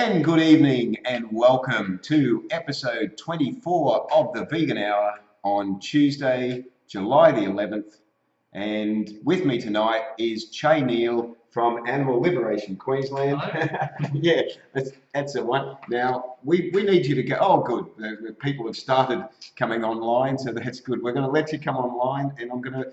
And good evening and welcome to episode 24 of the Vegan Hour on Tuesday, July the 11th. And with me tonight is Chay Neal from Animal Liberation Queensland. Yeah, that's the one. Now, we need you to go. Oh, good. The people have started coming online, so that's good. We're going to let you come online, and I'm going to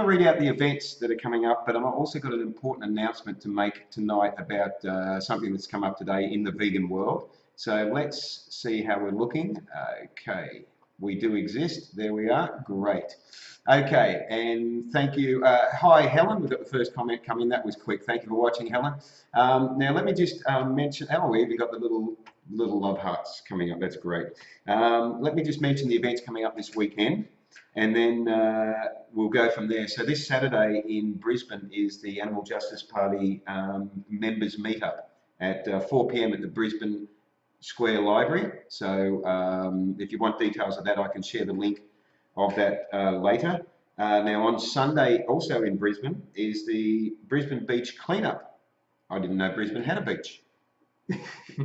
read out the events that are coming up, but I've also got an important announcement to make tonight about something that's come up today in the vegan world. So let's see how we're looking. Okay, we do exist. There we are. Great. Okay, and thank you. Hi, Helen. We've got the first comment come in. That was quick. Thank you for watching, Helen. Now, let me just mention. Oh, we even got the little love hearts coming up. That's great. Let me just mention the events coming up this weekend. And then we'll go from there. So this Saturday in Brisbane is the Animal Justice Party members meetup at 4 p.m. at the Brisbane Square Library. So if you want details of that, I can share the link of that later. Now on Sunday, also in Brisbane, is the Brisbane Beach Cleanup. I didn't know Brisbane had a beach.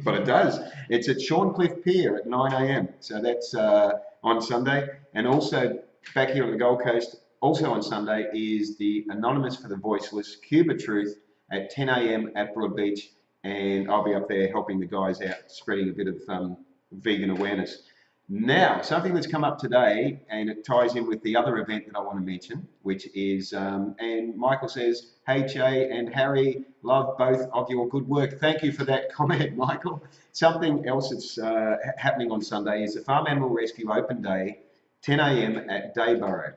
But it does. It's at Shorncliffe Pier at 9 a.m. So that's on Sunday. And also back here on the Gold Coast, also on Sunday, is the Anonymous for the Voiceless Cuba Truth at 10 a.m. at Broadbeach. And I'll be up there helping the guys out, spreading a bit of vegan awareness. Now, something that's come up today, and it ties in with the other event that I want to mention, which is, and Michael says, hey, Chay and Harry, love both of your good work. Thank you for that comment, Michael. Something else that's happening on Sunday is the Farm Animal Rescue Open Day, 10 a.m. at Dayborough.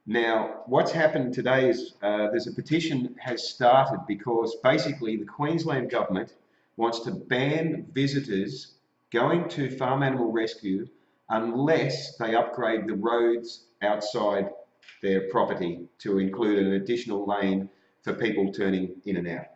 Now, what's happened today is there's a petition has started because basically the Queensland government wants to ban visitors going to Farm Animal Rescue unless they upgrade the roads outside their property to include an additional lane for people turning in and out.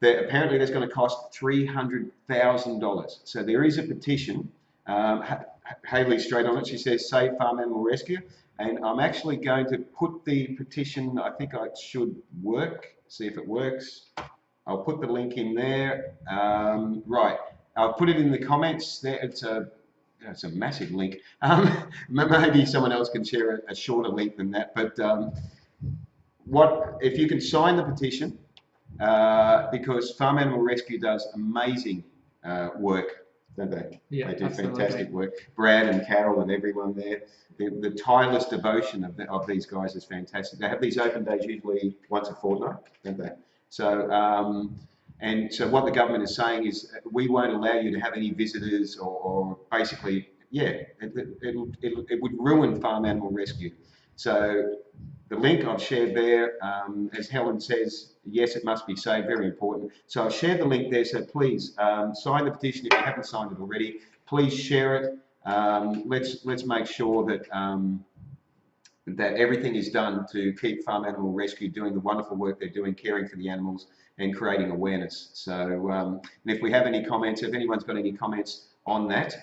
Apparently that's going to cost $300,000. So there is a petition. Hayley's straight on it. She says, save Farm Animal Rescue. And I'm actually going to put the petition, I think it should work, see if it works. I'll put the link in there. Right, I'll put it in the comments there. It's a massive link. Maybe someone else can share a shorter link than that. But if you can sign the petition, because Farm Animal Rescue does amazing work, don't they? Yeah, they do absolutely. Fantastic work. Brad and Carol and everyone there. The tireless devotion of these guys is fantastic. They have these open days usually once a fortnight, don't they? So. And so what the government is saying is we won't allow you to have any visitors or basically, yeah, it would ruin Farm Animal Rescue. So the link I've shared there, as Helen says, yes, it must be saved, very important. So I've shared the link there, so please sign the petition if you haven't signed it already. Please share it. Let's make sure that that everything is done to keep Farm Animal Rescue doing the wonderful work they're doing, caring for the animals and creating awareness. So and if we have any comments, if anyone's got any comments on that,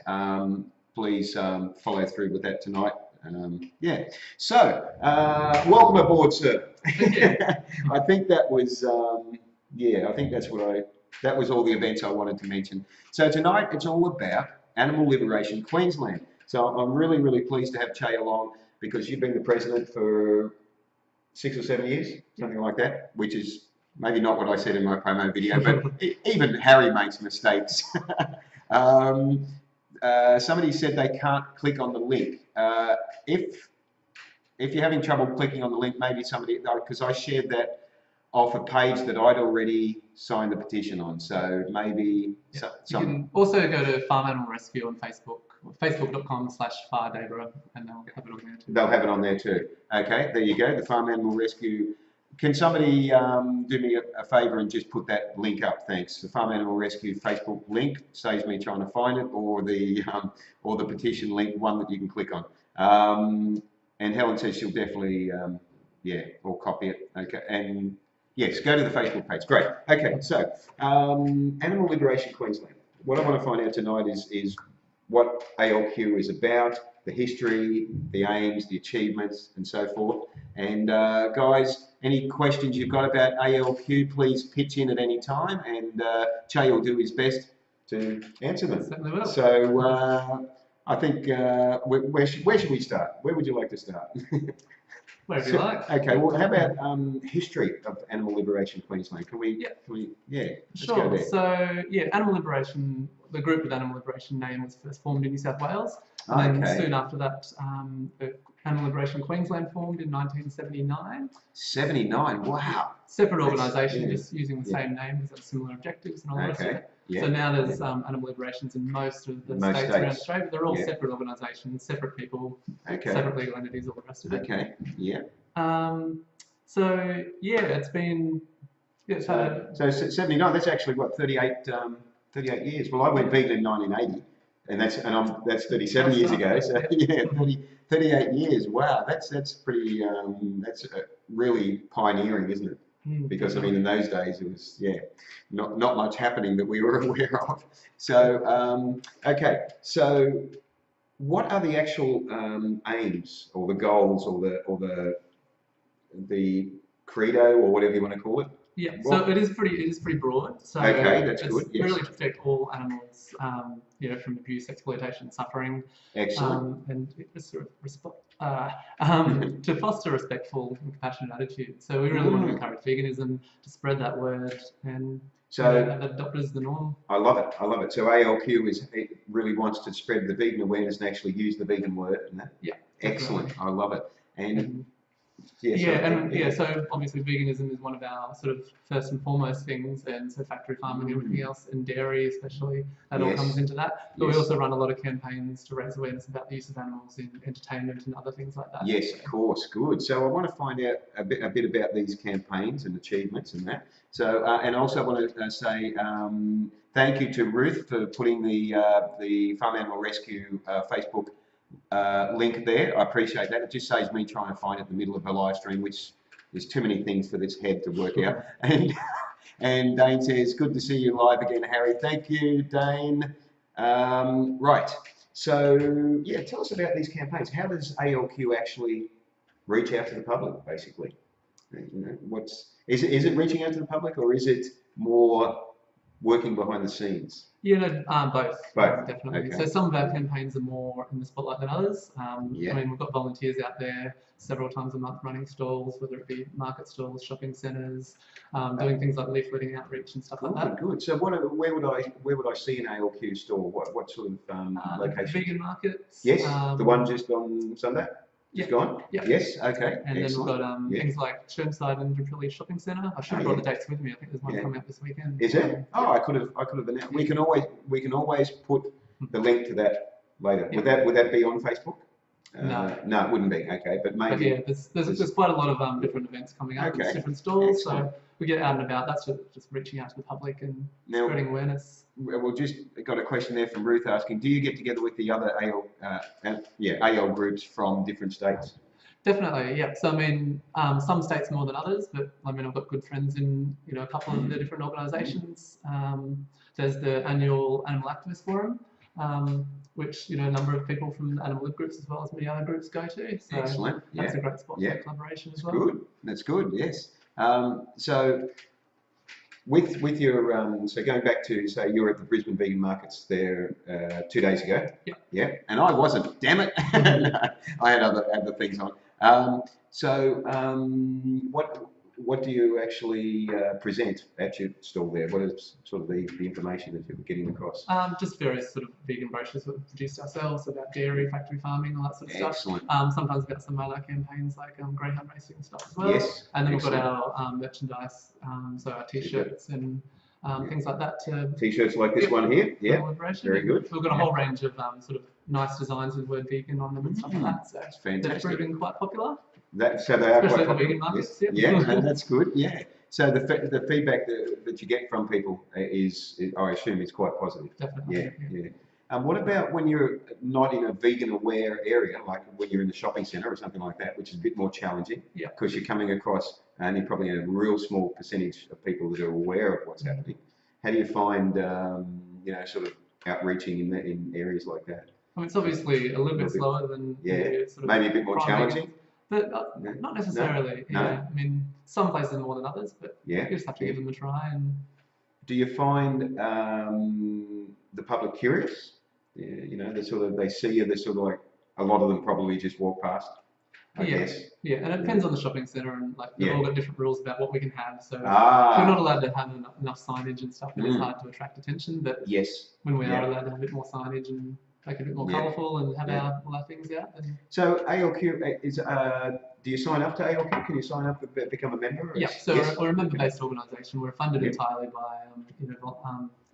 please follow through with that tonight. Yeah, so welcome aboard, sir. I think that was, yeah, I think that's that was all the events I wanted to mention. So tonight it's all about Animal Liberation Queensland. So I'm really, really pleased to have Chay along because you've been the president for 6 or 7 years, something like that, which is maybe not what I said in my promo video, but even Harry makes mistakes. Somebody said they can't click on the link. If you're having trouble clicking on the link, maybe somebody, because I shared that off a page that I'd already signed the petition on, so maybe you can also go to Farm Animal Rescue on Facebook, facebook.com/FarDayborough, and they'll have it on there too. They'll have it on there too. Okay, there you go, the Farm Animal Rescue. Can somebody do me a favour and just put that link up? Thanks. The Farm Animal Rescue Facebook link saves me trying to find it, or the petition link, one that you can click on. And Helen says she'll definitely, yeah, or copy it. Okay, and yes, go to the Facebook page. Great. Okay, so Animal Liberation Queensland. What I want to find out tonight is what ALQ is about, the history, the aims, the achievements, and so forth. And guys, any questions you've got about ALQ, please pitch in at any time, and Chay will do his best to answer them. Certainly will. So I think where should we start? Where would you like to start? Wherever you like. Okay. Well, how about history of Animal Liberation Queensland? Can we? Yeah. Let's go Sure. there. So yeah, Animal Liberation. The group with Animal Liberation name was first formed in New South Wales, and then soon after that, the Animal Liberation Queensland formed in 1979. 79. Wow. Separate organisation, just using the same name, with similar objectives and all the rest of it. Yeah. So now there's animal liberations in most of the states around Australia, but they're all separate organisations, separate people, separate legal entities, all the rest of it. Okay. Yeah. So yeah, it's been. Yeah, so 79. That's actually what 38 years. Well, I went vegan in 1980, and that's 37 years ago. So yeah, 38 years. Wow, that's pretty. That's really pioneering, isn't it? Because I mean, in those days it was not much happening that we were aware of. So okay, so what are the actual aims or the goals or the credo or whatever you want to call it? Yeah, so it is pretty broad. So okay, that's good. It's really to protect all animals, from abuse, exploitation, suffering. Excellent. And to foster respectful and compassionate attitudes. So we really want to encourage veganism, to spread that word, and adopt as the norm. I love it. So ALQ really wants to spread the vegan awareness and actually use the vegan word, isn't it? Yeah. Excellent. Definitely. I love it. And so obviously veganism is one of our sort of first and foremost things, and so factory farming, everything else, and dairy especially, that all comes into that. But we also run a lot of campaigns to raise awareness about the use of animals in entertainment and other things like that. Yes, of course, good. So I want to find out a bit about these campaigns and achievements and that. So and also I want to say thank you to Ruth for putting the Farm Animal Rescue Facebook link there. I appreciate that. It just saves me trying to find it in the middle of a live stream, which there's too many things for this head to work out. And Dane says, good to see you live again, Harry. Thank you, Dane. Right. So yeah, tell us about these campaigns. How does ALQ actually reach out to the public, basically? You know, is it reaching out to the public, or is it more working behind the scenes? Both. Both, definitely. okay. So some of our campaigns are more in the spotlight than others. I mean, we've got volunteers out there several times a month running stalls, whether it be market stalls, shopping centres, doing things like leafleting outreach and stuff like that. Good. So where would I see an ALQ store? What sort of location? Vegan markets. Yes, the one just on Sunday. Just gone? Yeah. Yes, okay. And excellent. then we've got things like Chermside and Indooroopilly Shopping Centre. I should have brought the dates with me. I think there's one coming up this weekend. Is it? Oh, I could have announced. We can always put the link to that later. Yeah. Would that be on Facebook? No, it wouldn't be. Okay, but maybe. But yeah, there's quite a lot of different events coming up. There's different stalls, so we get out and about. That's just reaching out to the public and spreading awareness. We'll just got a question there from Ruth asking, do you get together with the other AL groups from different states? Definitely, yeah. So I mean, some states more than others, but I mean, I've got good friends in a couple of the different organisations. There's the annual Animal Activist Forum, which a number of people from the animal groups as well as many other groups go to. So excellent. That's a great spot for collaboration as well. Good. That's good. Yes. So with your so going back to say you were at the Brisbane Vegan Markets there 2 days ago. Yeah. Yeah. And I wasn't. Damn it. No, I had other things on. What do you actually present at your stall there? What is sort of the information that you're getting across? Just various sort of vegan brochures that we've produced ourselves about dairy, factory farming, all that sort of Excellent. stuff. Sometimes about some other campaigns like greyhound racing stuff as well. Yes. And then we've got our merchandise, so our t-shirts and things like that. T-shirts like this one here. Yeah. Very good. We've got a whole range of sort of nice designs with the word vegan on them and stuff like that. So that's fantastic. They're proving quite popular. So they are especially quite the vegan markets. Yes. Yeah, no, that's good. Yeah. So the feedback that you get from people is I assume is quite positive. Definitely. Yeah. What about when you're not in a vegan aware area, like when you're in the shopping centre or something like that, which is a bit more challenging? Yeah. Because you're coming across only probably a real small percentage of people that are aware of what's happening. How do you find sort of outreaching in areas like that? I mean, it's obviously a little bit bit- slower than Yeah, the sort of maybe a bit more prime challenging. vegans, but No? not necessarily. No? Yeah, I mean, some places more than others, but Yeah. you just have to give them a try. And do you find the public curious? Yeah, you know, they see you, they're sort of like, a lot of them probably just walk past, I guess. Yeah, and it depends on the shopping centre, and like they've all got different rules about what we can have. So if we're not allowed to have enough signage and stuff, it is hard to attract attention. But yes, when we are allowed to have a bit more signage and make it a bit more colourful and have all our things out, then so ALQ is. Do you sign up to ALQ? Can you sign up to become a member? Yeah, so we're a member-based organisation. We're funded entirely by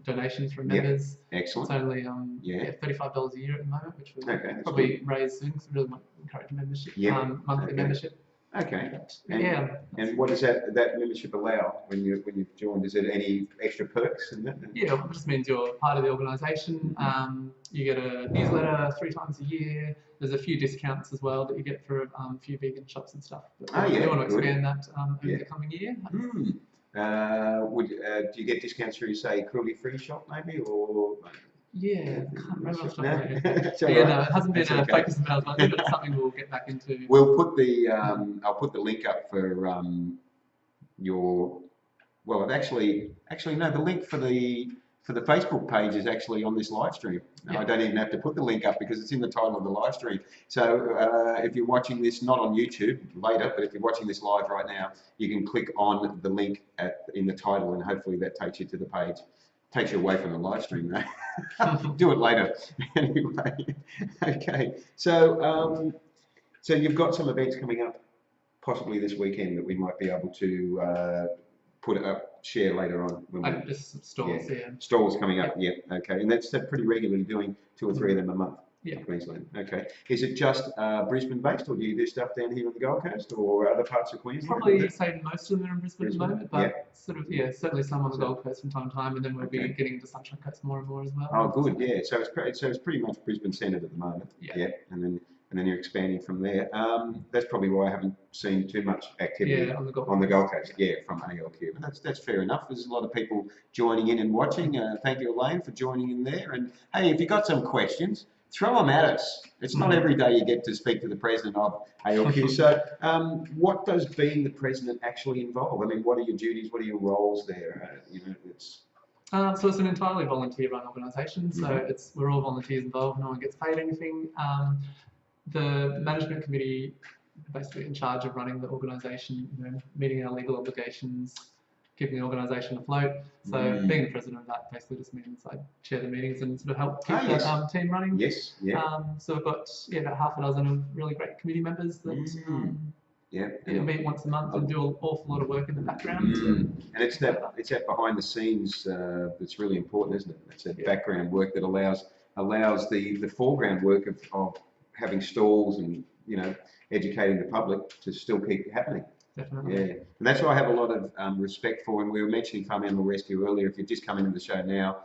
donations from members. Excellent. It's only $35 a year at the moment, which we'll probably raise soon because we really want to encourage membership. Monthly membership. Okay. But, and what does that membership allow when you've joined? Is it any extra perks in that? Yeah, it just means you're part of the organisation. You get a newsletter 3 times a year. There's a few discounts as well that you get for a few vegan shops and stuff. But we want to expand that over the coming year. Do you get discounts through, say, cruelty-free shop maybe, or? Yeah, I can't remember off the top of my head. No, it hasn't been a focus of ours, but it's something we'll get back into. We'll put the I'll put the link up for your. Well, actually no, the link for the Facebook page is actually on this live stream. I don't even have to put the link up because it's in the title of the live stream. So if you're watching this not on YouTube later, but if you're watching this live right now, you can click on the link in the title, and hopefully that takes you to the page. Takes you away from the live stream, though. Do it later. Anyway, okay. So so you've got some events coming up, possibly this weekend, that we might be able to share later on. Just stalls, Stalls coming up, okay. And that's pretty regularly doing 2 or 3 of them a month. Yeah. Queensland. Okay. Is it just Brisbane based, or do you do stuff down here on the Gold Coast or other parts of Queensland? Probably say most of them are in Brisbane at the moment, but certainly some on the Gold Coast from time to time, and then we'll be getting into Sunshine Coast more and more as well. Oh, good. Yeah. So it's pretty much Brisbane centred at the moment. Yeah. And then you're expanding from there. That's probably why I haven't seen too much activity on the Gold Coast. Yeah, from ALQ. But that's fair enough. There's a lot of people joining in and watching. Thank you, Elaine, for joining in there. And hey, if you've got some questions, throw them at us. It's not every day you get to speak to the president of ALQ. So what does being the president actually involve? I mean, what are your duties? What are your roles there? So it's an entirely volunteer-run organisation. So we're all volunteers involved. No one gets paid anything. The management committee basically in charge of running the organisation, meeting our legal obligations, keeping the organisation afloat. So being the president of that basically just means I chair the meetings and sort of help keep the team running. Yes. Yeah. So we've got about half a dozen of really great committee members that meet once a month and do an awful lot of work in the background. And it's that behind the scenes that's really important, isn't it? It's that background work that allows the foreground work of having stalls and educating the public to still keep happening. Definitely. Yeah, and that's what I have a lot of respect for. And we were mentioning farm animal rescue earlier. If you're just coming to the show now,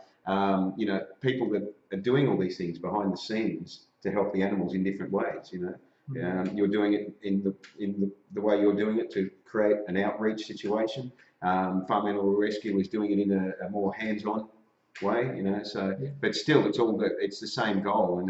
people that are doing all these things behind the scenes to help the animals in different ways. You're doing it in the way you're doing it to create an outreach situation. Farm animal rescue is doing it in a more hands-on way. But still, it's the same goal, and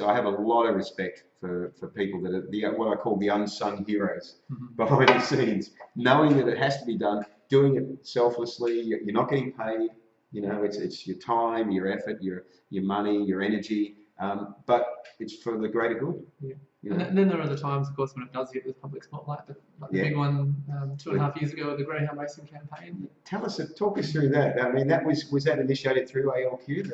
I have a lot of respect for people that are what I call the unsung heroes behind the scenes, knowing that it has to be done, doing it selflessly. You're not getting paid. It's your time, your effort, your money, your energy, but it's for the greater good. Yeah. And then there are the times, of course, when it does get the public spotlight, like the big one 2.5 years ago with the Greyhound Racing campaign. Talk us through that. I mean, was that initiated through ALQ?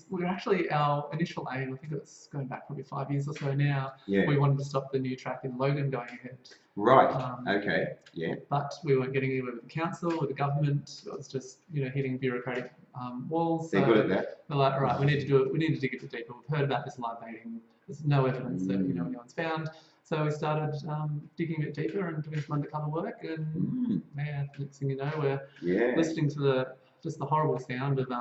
We're actually, our initial aim, I think it's going back probably 5 years or so now, we wanted to stop the new track in Logan going ahead. Right. But we weren't getting anywhere with the council, with the government. It was just hitting bureaucratic walls. They're good at that. They're like, all right, we need to do it. We need to dig a bit deeper. We've heard about this live baiting. There's no evidence that anyone's found. So we started digging a bit deeper and doing some undercover work. And next thing you know, we're listening to the horrible sound of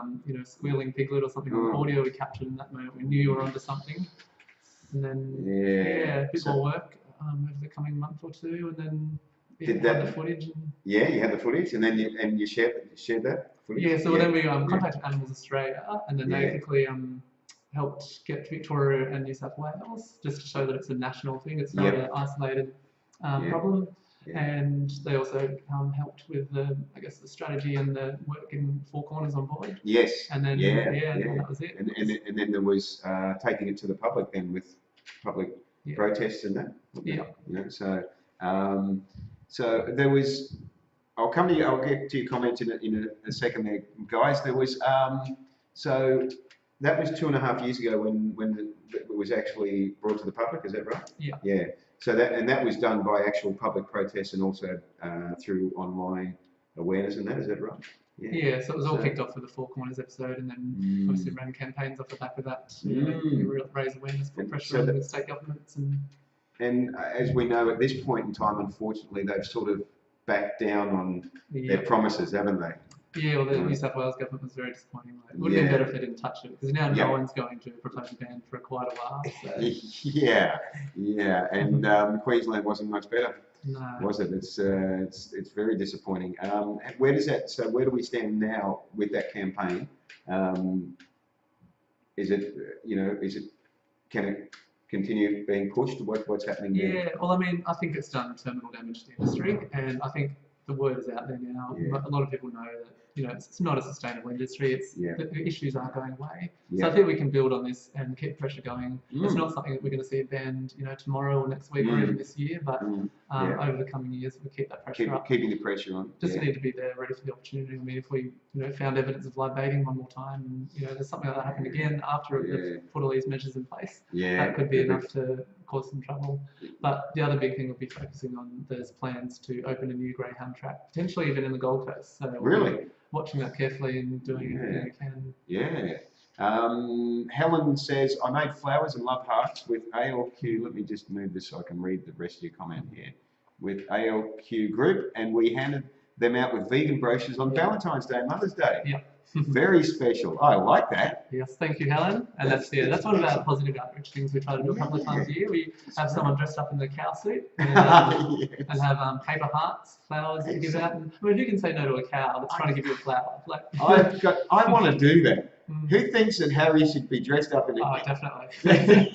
squealing piglet or something on the audio we captured in that moment. We knew you were onto something. And then a bit more work over the coming month or two, and then Did had the that? footage. Yeah, you had the footage, and then you shared that footage. Yeah, so then we contacted Animals Australia, and then they Yeah. quickly helped get Victoria and New South Wales just to show that it's a national thing. It's not Yep. an isolated Yeah. problem. Yeah. And they also helped with the strategy and the work in Four Corners on board. Yes. And then and that was it. And then there was taking it to the public then with public protests and that. Yeah. You know, so there was. I'll come to you. I'll get to your comments in a second there, guys. There was so that was 2.5 years ago when it was actually brought to the public. Is that right? Yeah. Yeah. So that was done by actual public protests and also through online awareness and that. Is that right? Yeah. So it was all kicked off with the Four Corners episode, and then obviously ran campaigns off the back of that to raise awareness, put pressure on the state governments, and as we know at this point in time, unfortunately, they've sort of backed down on their promises, haven't they? Yeah, well, the New South Wales government was very disappointing. It would have been better if they didn't touch it, because now no one's going to propose a ban for quite a while. So. Yeah, and Queensland wasn't much better, was it? It's very disappointing. Where does that? So where do we stand now with that campaign? Is it can it continue being pushed? What's happening there? Yeah, well, I mean, I think it's done terminal damage to the industry, and I think the word is out there now. Yeah. A lot of people know that it's not a sustainable industry. The issues aren't going away. Yeah. So I think we can build on this and keep pressure going. It's not something that we're going to see banned, tomorrow or next week or even this year, but over the coming years we'll keep that pressure up. Keeping the pressure on. Just need to be there, ready for the opportunity. I mean, if we found evidence of live baiting one more time, and there's something like that happened again after they've put all these measures in place, that could be enough to cause some trouble. But the other big thing would be focusing on those plans to open a new greyhound track, potentially even in the Gold Coast. So really watching that carefully and doing everything we can. Yeah. Helen says, I made flowers and love hearts with ALQ. Let me just move this so I can read the rest of your comment here. With ALQ group, and we handed them out with vegan brochures on Valentine's Day and Mother's Day. Yeah. Very special. I like that. Yes, thank you, Helen. And that's one of our positive outreach things we try to do a couple of times a year. We have someone dressed up in the cow suit and, and have paper hearts, flowers to give out. And I mean, who can say no to a cow that's trying to give you a flower? I want to do that. Who thinks that Harry should be dressed up in a cow? Oh, definitely.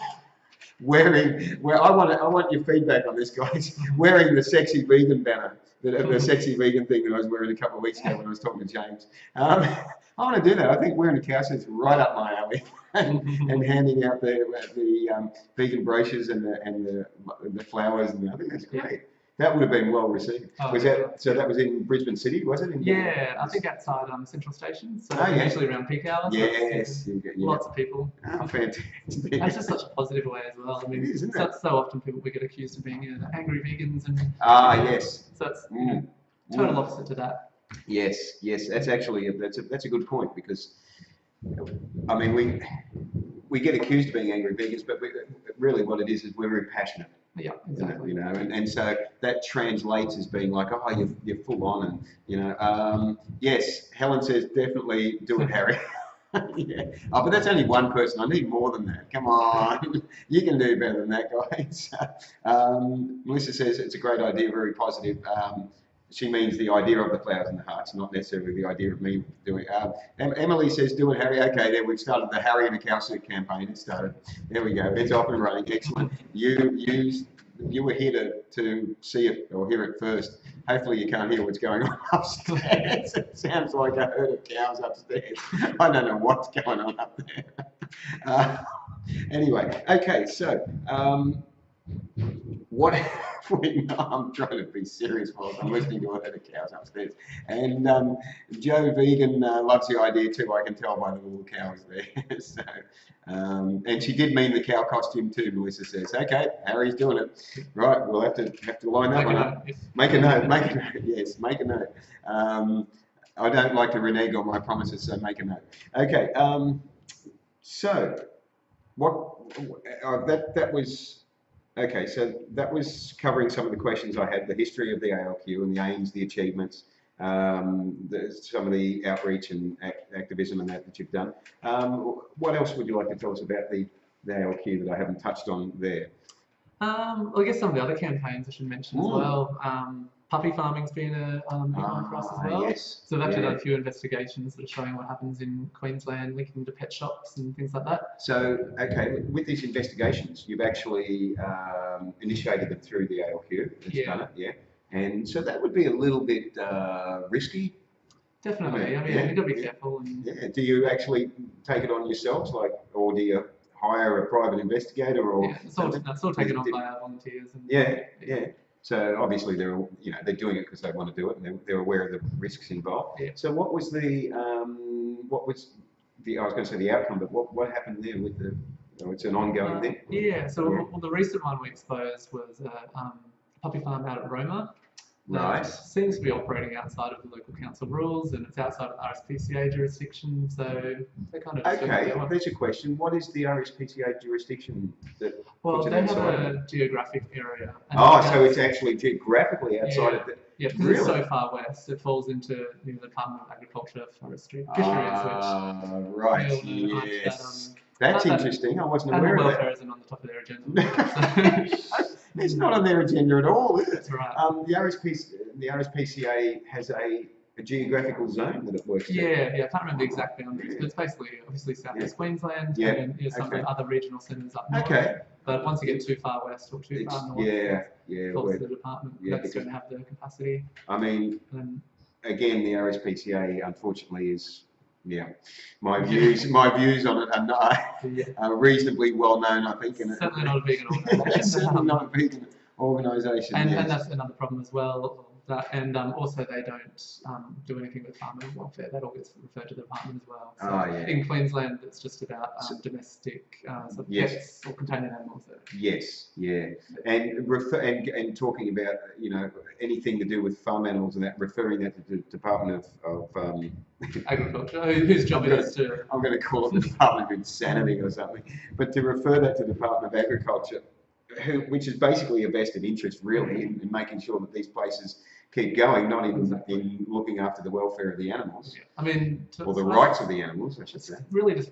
I want your feedback on this, guys. Wearing the sexy vegan banner, the sexy vegan thing that I was wearing a couple of weeks ago when I was talking to James. I want to do that. I think wearing a cow suit's right up my alley, and handing out the vegan brochures and the flowers, and I think that's great. That would have been well received. So that was in Brisbane City, was it? I think outside Central Station. So usually around peak hours. Yes. Lots of people. Oh, fantastic. That's just such a positive way as well. I mean, so often we get accused of being angry vegans and. Yes. So it's total opposite to that. Yes. That's actually that's a good point, because I mean we get accused of being angry vegans, but really what it is we're very passionate. Yeah, exactly. And so that translates as being like, oh, you're full on, and yes. Helen says definitely do it, Harry. Yeah. Oh, but that's only one person. I need more than that. Come on, you can do better than that, guys. Melissa says it's a great idea, very positive. She means the idea of the flowers and the hearts, not necessarily the idea of me doing it. Emily says, do it, Harry. Okay, there we've started the Harry and the Cow Suit campaign. It started. There we go. It's off and running. Excellent. You were here to see it or hear it first. Hopefully you can't hear what's going on upstairs. It sounds like a herd of cows upstairs. I don't know what's going on up there. Anyway, okay, so I'm trying to be serious while I'm listening to a herd of cows upstairs. And Joe Vegan loves the idea too. I can tell by the little cows there. So, and she did mean the cow costume too, Melissa says. Okay, Harry's doing it. Right, we'll have to line that one up. Make a note. Yes, make a note. I don't like to renege on my promises, so make a note. Okay, so that was. Okay, so that was covering some of the questions I had, the history of the ALQ and the aims, the achievements, some of the outreach and activism and that you've done. What else would you like to tell us about the ALQ that I haven't touched on there? Well, I guess some of the other campaigns I should mention as well. puppy farming's been a big one for us as well. Yes. So we've actually done a few investigations that are showing what happens in Queensland, linking to pet shops and things like that. So, okay, with these investigations, you've actually initiated them through the ALQ. That's done it, yeah. And so that would be a little bit risky. Definitely. I mean, you've got to be careful. And yeah. Do you actually take it on yourselves, like, or do you hire a private investigator, or? Yeah, it's all taken on by our volunteers. And, yeah. So obviously they're doing it because they want to do it, and they're aware of the risks involved. Yeah. So what was the I was going to say the outcome, but what happened there with the? It's an ongoing thing. Yeah. So well, the recent one we exposed was a puppy farm out at Roma. Right. Seems to be operating outside of the local council rules, and it's outside of RSPCA jurisdiction, so they kind of. Okay, there's a question. What is the RSPCA jurisdiction that? Well, they have a geographic area. So it's actually geographically outside of the. Yeah, because it's so far west, it falls into the Department of Agriculture, Forestry, Fisheries, which. Right. Yes. That's interesting. I wasn't aware of that. Animal welfare isn't on the top of their agenda. It's not on their agenda at all, is it? That's right. The RSPCA has a geographical zone that it works in. Yeah, I can't remember the exact boundaries, but it's basically obviously southeast Queensland and some of the other regional centres up north. Okay. But once you get too far west or too far north, it falls to the department. That's going to have the capacity. I mean, again, the RSPCA unfortunately is. Yeah, my views on it are reasonably well known, I think. Certainly not a vegan organisation. Certainly not a vegan organisation. And that's another problem as well. Also they don't do anything with farm animal welfare. That all gets referred to the department as well. So in Queensland, it's just about domestic pets or companion animals. Yes, yeah, and talking about anything to do with farm animals and that, referring that to the Department of Agriculture, whose job it is to. I'm going to call it the Department of Insanity or something, but to refer that to the Department of Agriculture, which is basically a vested interest really in making sure that these places keep going, not in looking after the welfare of the animals. Yeah. I mean, or the rights of the animals, I should say. Really just,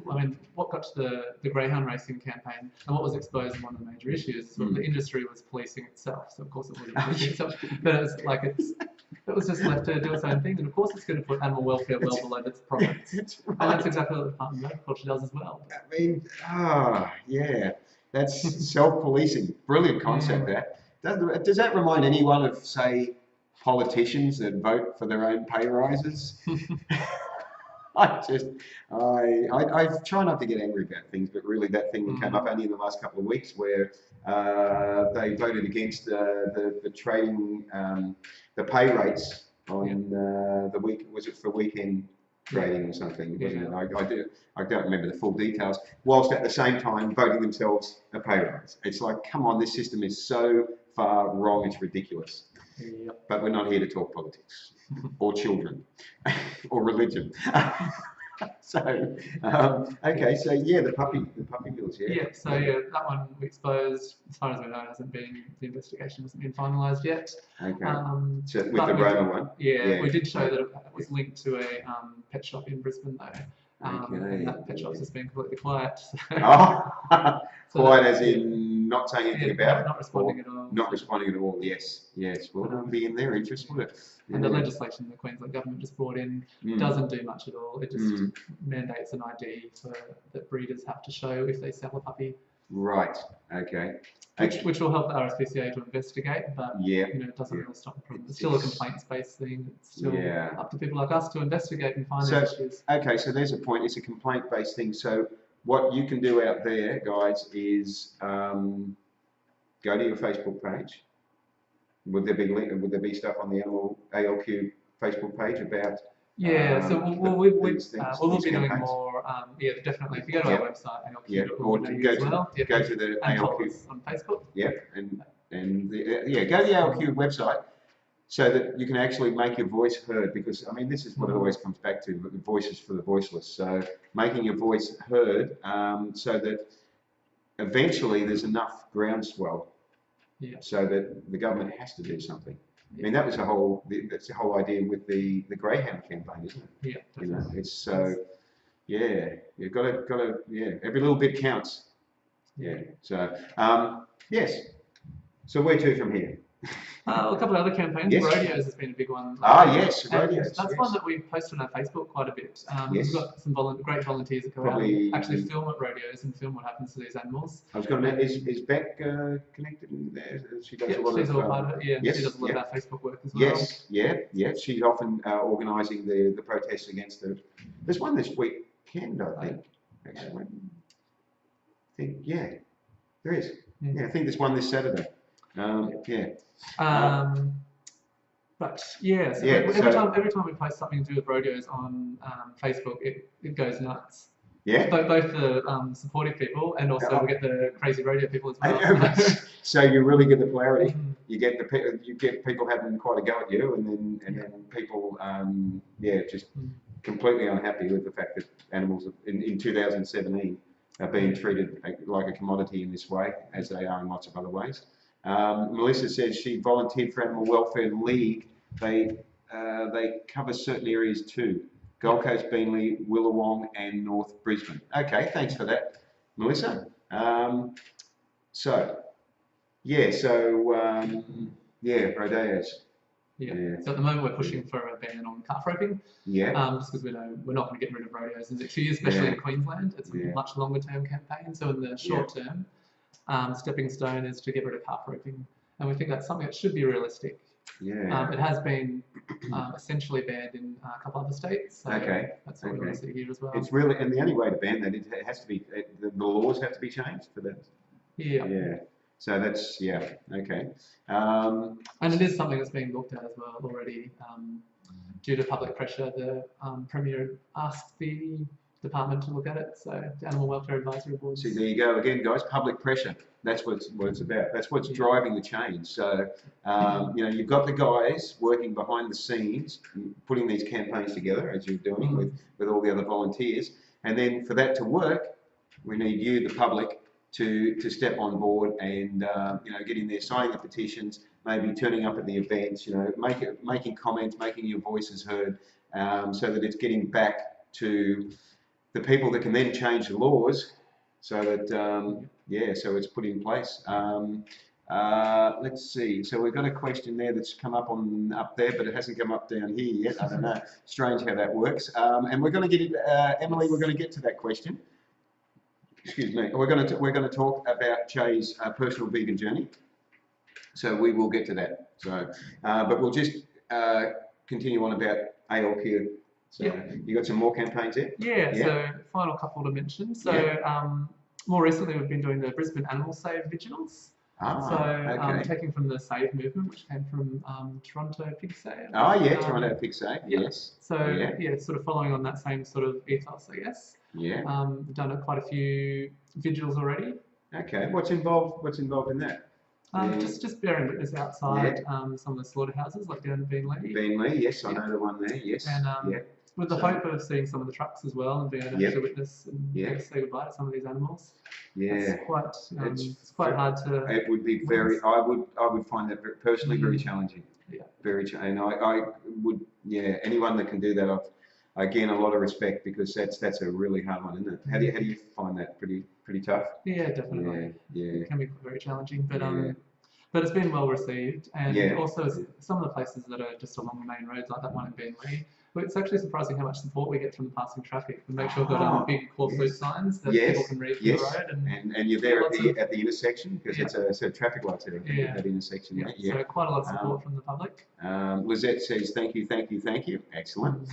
what got to the greyhound racing campaign and what was exposed in one of the major issues, the industry was policing itself. So of course it wasn't policing itself, but it was just left to do its own thing. And of course it's going to put animal welfare well below its profits. Right. And that's exactly what the Department of Agriculture does as well. I mean, yeah. That's self-policing. Brilliant concept, that. Does that remind anyone of, say, politicians that vote for their own pay rises? I try not to get angry about things, but really that thing that came up only in the last couple of weeks where they voted against the trading, the pay rates on the week, was it for weekend trading or something? I don't remember the full details, whilst at the same time voting themselves a pay rise. It's like, come on, this system is so far wrong, it's ridiculous. Yep. But we're not here to talk politics or children or religion. Okay, so the puppy mills, that one we exposed. As far as we know, the investigation hasn't been finalised yet. Okay. So with the Roma one. We did show that it was linked to a pet shop in Brisbane though. And that pet shop's just been completely quiet. Quiet as in not saying anything about it? Not responding at all. Not responding at all, yes. Well, it would be in their interest, would it? And the legislation the Queensland government just brought in doesn't do much at all. It just mandates an ID that breeders have to show if they sell a puppy. Right, okay. Which will help the RSPCA to investigate, but it doesn't really stop the problem. It's still a complaints-based thing. It's still up to people like us to investigate and find the issues. Okay, so there's a point. It's a complaint-based thing. So what you can do out there, guys, is go to your Facebook page. Would there be stuff on the ALQ Facebook page about? So we'll be doing more. Definitely. If you go to our website, ALQ.org.au as well. Go to the ALQ on Facebook. And go to the ALQ website so that you can actually make your voice heard. Because I mean, this is what it always comes back to: the voices for the voiceless. So making your voice heard, so that eventually there's enough groundswell, so that the government has to do something. I mean, that's the whole idea with the greyhound campaign, isn't it? Yeah. It's so, you've got to, every little bit counts. Yeah. So, yes. So where to from here? A couple of other campaigns. Yes. Rodeos has been a big one. Yes, And rodeos. that's yes. one that we post on our Facebook quite a bit. Yes. We've got some great volunteers that go Probably- out and actually film at rodeos and film what happens to these animals. I was going to mention, is Beck connected in there? She does a lot She's of. all part of it. Yeah, yes, she does a lot yeah. of our Facebook work as well. Yes. She's often organising the protests against the. There's one this weekend, I think. Actually, I think there is. Yeah, I think there's one this Saturday. But yeah, so every time we post something to do with rodeos on Facebook, it goes nuts. Yeah. Both the supportive people and also we get the crazy rodeo people as well. So you really get the polarity. You get people having quite a go at you, and then people just completely unhappy with the fact that animals in 2017 are being treated like a commodity in this way, as they are in lots of other ways. Melissa says she volunteered for Animal Welfare League. They cover certain areas too. Gold Coast, Beenleigh, Willawong and North Brisbane. Okay, thanks for that, Melissa. Rodeos. Yeah. So at the moment we're pushing for a ban on calf roping. Yeah. Just because we know we're not going to get rid of rodeos in the next few years, especially in Queensland. It's a much longer term campaign. So in the short term, stepping stone is to get rid of calf roping, and we think that's something that should be realistic. Yeah. It has been essentially banned in a couple other states. So that's what we want to see here as well. It's really, and the only way to ban that, it has to be, the laws have to be changed for that. Yeah. Yeah. So that's, okay. And it is something that's being looked at as well already. Due to public pressure, the Premier asked the department to look at it, so the Animal Welfare Advisory Board. See, there you go again, guys, public pressure. That's what it's about. That's what's driving the change. So, you've got the guys working behind the scenes, putting these campaigns together, as you're doing with all the other volunteers. And then for that to work, we need you, the public, to step on board and get in there, signing the petitions, maybe turning up at the events, making comments, making your voices heard, so that it's getting back to the people that can then change the laws, so that so it's put in place. Let's see. So we've got a question there that's come up up there, but it hasn't come up down here yet. I don't know. Strange how that works. And we're going to get Emily. We're going to get to that question. Excuse me. We're going to talk about Chay's personal vegan journey. So we will get to that. So, but we'll just continue on about ALQ. So you got some more campaigns there? Yeah. So final couple to mention. So more recently we've been doing the Brisbane Animal Save Vigils. Taking from the Save movement, which came from Toronto Pig Save. Toronto Pig Save. Yes. So sort of following on that same sort of ethos, I guess. Yeah. We've done quite a few vigils already. Okay. What's involved in that? Just bearing witness outside some of the slaughterhouses, like down in Beenleigh. Beenleigh, yes, I know the one there. Yes. And with the hope of seeing some of the trucks as well and being able to witness and say goodbye to some of these animals. Yeah. It's quite hard to. It would be very. I would find that personally very challenging. Yeah. And I would. Yeah. Anyone that can do that, again, a lot of respect, because that's a really hard one, isn't it? How do you find that? Pretty tough? Yeah, definitely. Yeah. It can be very challenging, but it's been well received, and also some of the places that are just along the main roads, like that one in Beenleigh, it's actually surprising how much support we get from the passing traffic. We make sure we've got big claw flute signs that people can read from the road. And you're there at the intersection, because it's a traffic lights there at that intersection. So quite a lot of support from the public. Lizette says thank you. Excellent.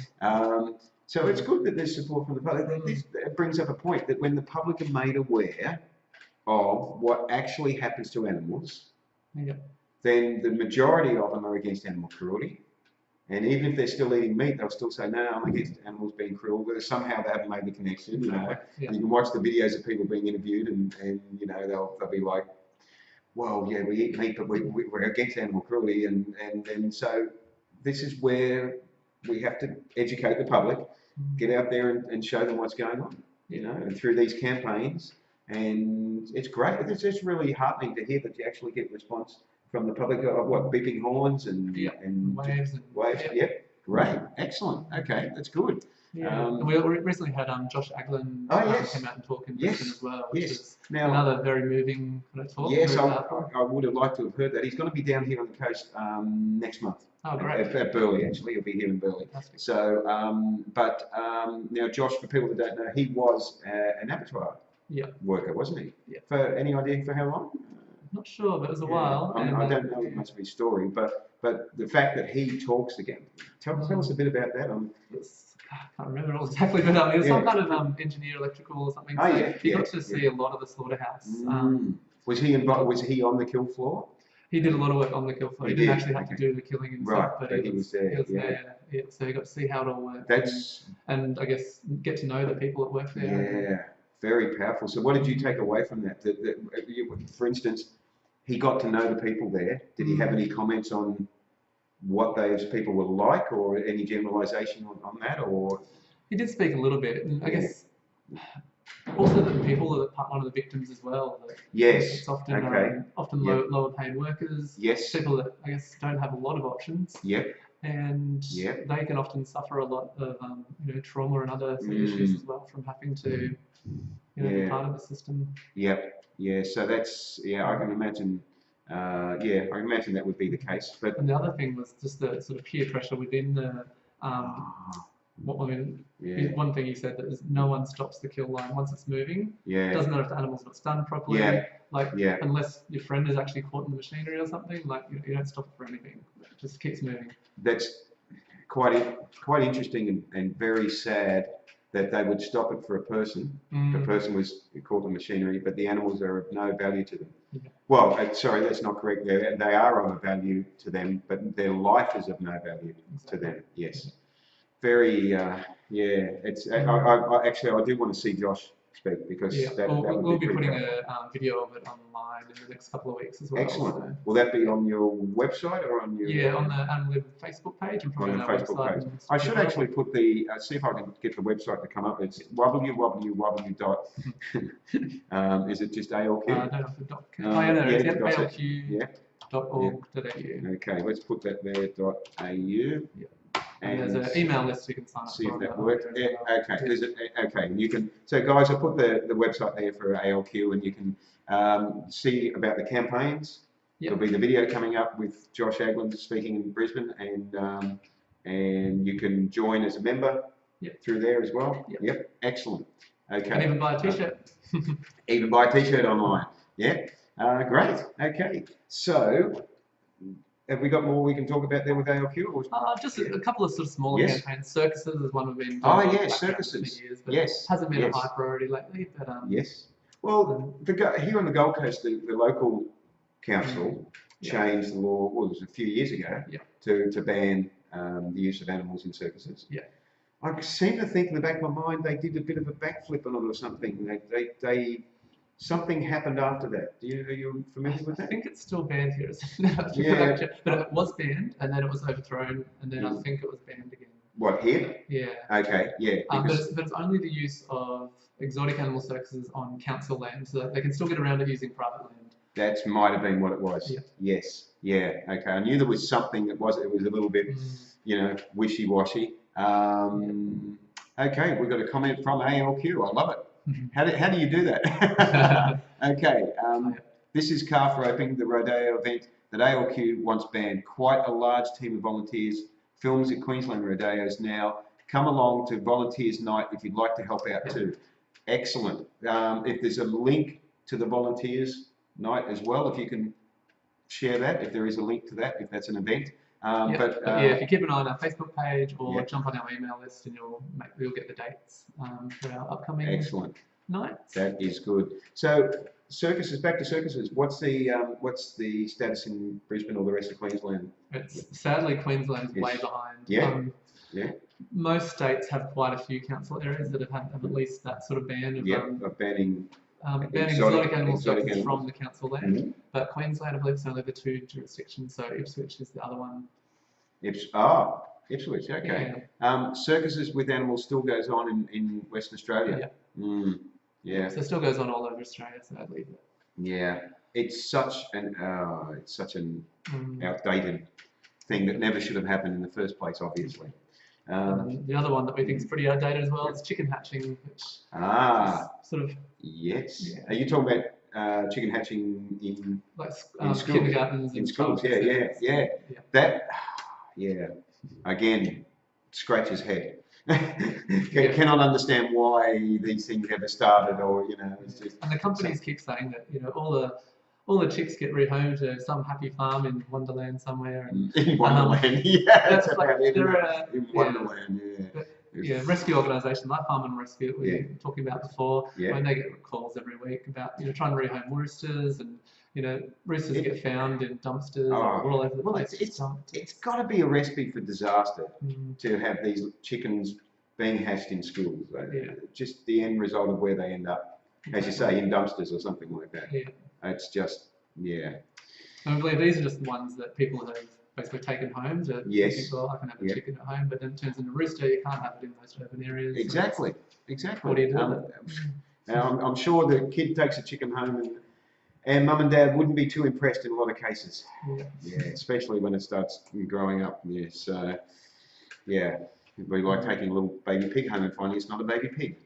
So it's good that there's support from the public. This brings up a point that when the public are made aware of what actually happens to animals, then the majority of them are against animal cruelty. And even if they're still eating meat, they'll still say, no, I'm against animals being cruel. But somehow they haven't made the connection. You can watch the videos of people being interviewed, and they'll be like, well, yeah, we eat meat, but we're against animal cruelty. And so this is where we have to educate the public, get out there and show them what's going on, and through these campaigns. And it's great. It's just really heartening to hear that you actually get response from the public of beeping horns and waves. Yep, great, excellent. Okay, that's good. Yeah, and we recently had Josh Aglin Oh, yes. came out and talk in Yes, Brisbane as well, which yes. is Now, another very moving kind of talk. yes, very I powerful. would have liked to have heard that. He's going to be down here on the coast next month. Oh, great. At Burleigh, actually. He'll be here in Burleigh. Fantastic. So, now Josh, for people that don't know, he was an abattoir Yeah. worker, wasn't he? Yeah. For any idea for how long? Not sure, but it was a while. I And, don't know much of his story, but the fact that he talks again. Tell us a bit about that. I can't remember exactly, but he was some kind of engineer, electrical or something. Oh, so yeah, he got to see a lot of the slaughterhouse. Was he involved? Was he on the kill floor? He did a lot of work on the kill floor. He didn't actually have to do the killing himself, Right, but he was there. He was there. Yeah, so he got to see how it all worked. And I guess get to know the people that work there. Yeah, very powerful. So what did you take away from that? For instance, he got to know the people there. Did he have any comments on what those people were like, or any generalisation on that, or? He did speak a little bit, and I guess also the people are one of the victims as well. Yes. It's often Yep. lower paid workers. Yes. People that I guess don't have a lot of options. Yep. And they can often suffer a lot of trauma and other sort of issues as well from having to be part of the system. Yep. Yeah. So that's I can imagine. I can imagine that would be the case. But and the other thing was just the sort of peer pressure within the. One thing he said that is no one stops the kill line once it's moving. Yeah. It doesn't matter if the animal's not stunned properly. Yeah. Unless your friend is actually caught in the machinery or something, you don't stop it for anything. It just keeps moving. That's quite interesting and very sad that they would stop it for a person. The person was caught in machinery, but the animals are of no value to them. Yeah. Well, sorry, that's not correct. They are of value to them, but their life is of no value to them. Yes. Very, it's. I do want to see Josh speak because we'll be putting a video of it online in the next couple of weeks as well. Excellent. So. Will that be on your website or on your? Yeah, on the Animal Facebook page and probably on the Facebook website. page. I should actually put see if I can get the website to come up. It's www. Is it just ALQ? I don't know if the ALQ.org.au. Okay, let's put that there. .au. Yeah. And there's an email list you can sign up for. See if that works. Okay. You can. So guys, I put the website there for ALQ, and you can see about the campaigns. There'll be the video coming up with Josh Aglin speaking in Brisbane, and you can join as a member through there as well. Yep. Excellent. Okay. And even buy a t-shirt. Even buy a t-shirt online. Yeah. Great. Okay. So. Have we got more we can talk about there with ALQ? Or? Just a couple of sort of smaller campaigns. Circuses is one we've been doing circuses. For years, but it hasn't been a high priority lately. But yes. Well, here on the Gold Coast, the local council changed the law. Well, it was a few years ago to ban the use of animals in circuses. Yeah. I seem to think in the back of my mind they did a bit of a backflip on it or something. Something happened after that. Are you familiar with that? I think it's still banned here. But it was banned, and then it was overthrown, and then I think it was banned again. What, here? Yeah. Okay, yeah. But it's only the use of exotic animal circuses on council land, so that they can still get around it using private land. That might have been what it was. Yeah. Yes. Yeah. Okay. I knew there was something that was. It was a little bit, wishy-washy. Okay, we've got a comment from ALQ. I love it. How do you do that? Okay, this is calf roping, the rodeo event that ALQ once banned. Quite a large team of volunteers films at Queensland rodeos now. Come along to Volunteers Night if you'd like to help out too. Excellent. If there's a link to the Volunteers Night as well, if you can share that, if there is a link to that, if that's an event. But if you keep an eye on our Facebook page or jump on our email list, and you'll get the dates for our upcoming nights. That is good. So circuses, back to circuses. What's the status in Brisbane or the rest of Queensland? Sadly Queensland is way behind. Most states have quite a few council areas that have at least that sort of ban of banning exotic animal circuses from the council land. But Queensland, I believe, is only the two jurisdictions, so Ipswich is the other one. Ipswich, okay. Circuses with animals still goes on in Western Australia. So it still goes on all over Australia, sadly. Yeah, it's such an outdated thing that never should have happened in the first place, obviously. And the other one that we think is pretty outdated as well is chicken hatching, which Ah, is sort of yes. yeah. Are you talking about chicken hatching in like in schools? kindergartens In and schools, yeah, childcare yeah, centres. yeah. Yeah. That, yeah. Again, scratch his head. Cannot understand why these things ever started, or it's just. And the companies keep saying that all the chicks get rehomed to some happy farm in Wonderland somewhere. And, In Wonderland, yeah, that's it's like about it, isn't there it? are In Wonderland, yeah. but, rescue organisations like Farm and Rescue we Yeah. were talking about before. Yeah. When they get calls every week about trying to rehome roosters, and roosters get found in dumpsters or all over the place. It's got to be a recipe for disaster Mm. to have these chickens being hatched in schools. Yeah. Just the end result of where they end up, as you say, in dumpsters or something like that. Yeah. It's just, yeah. I believe these are just the ones that people have basically taken home to Yes. think, well, I can have a chicken at home, but then it turns into a rooster. You can't have it in most urban areas. Exactly. What do you do with it? Now, I'm sure the kid takes a chicken home and mum and dad wouldn't be too impressed in a lot of cases. Yeah. Yeah, especially when it starts growing up. Yeah, so, yeah, it'd be like taking a little baby pig home and finding it's not a baby pig.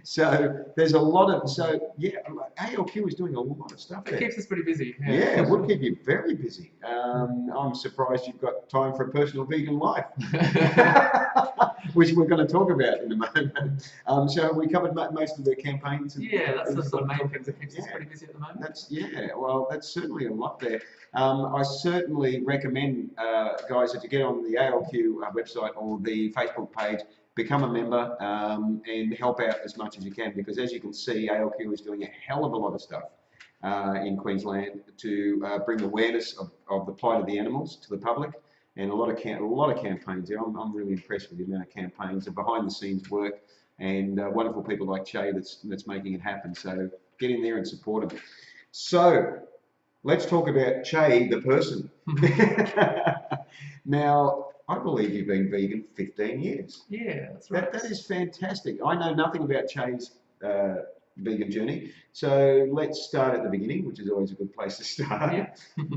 So there's a lot of, ALQ is doing a lot of stuff there. It keeps us pretty busy. Yeah, it would keep you very busy. I'm surprised you've got time for a personal vegan life, which we're going to talk about in a moment. So we covered most of the campaigns. That's the sort of main things that keeps us pretty busy at the moment. That's certainly a lot there. I certainly recommend, guys, that you get on the ALQ website or the Facebook page, become a member and help out as much as you can, because as you can see, ALQ is doing a hell of a lot of stuff in Queensland to bring awareness of the plight of the animals to the public, and a lot of campaigns there. I'm really impressed with the amount of campaigns and behind the scenes work, and wonderful people like Chay that's making it happen. So get in there and support them. So let's talk about Chay, the person. Now, I believe you've been vegan for 15 years. Yeah, that's right. That is fantastic. I know nothing about Chay's vegan journey, so let's start at the beginning, which is always a good place to start. Yeah.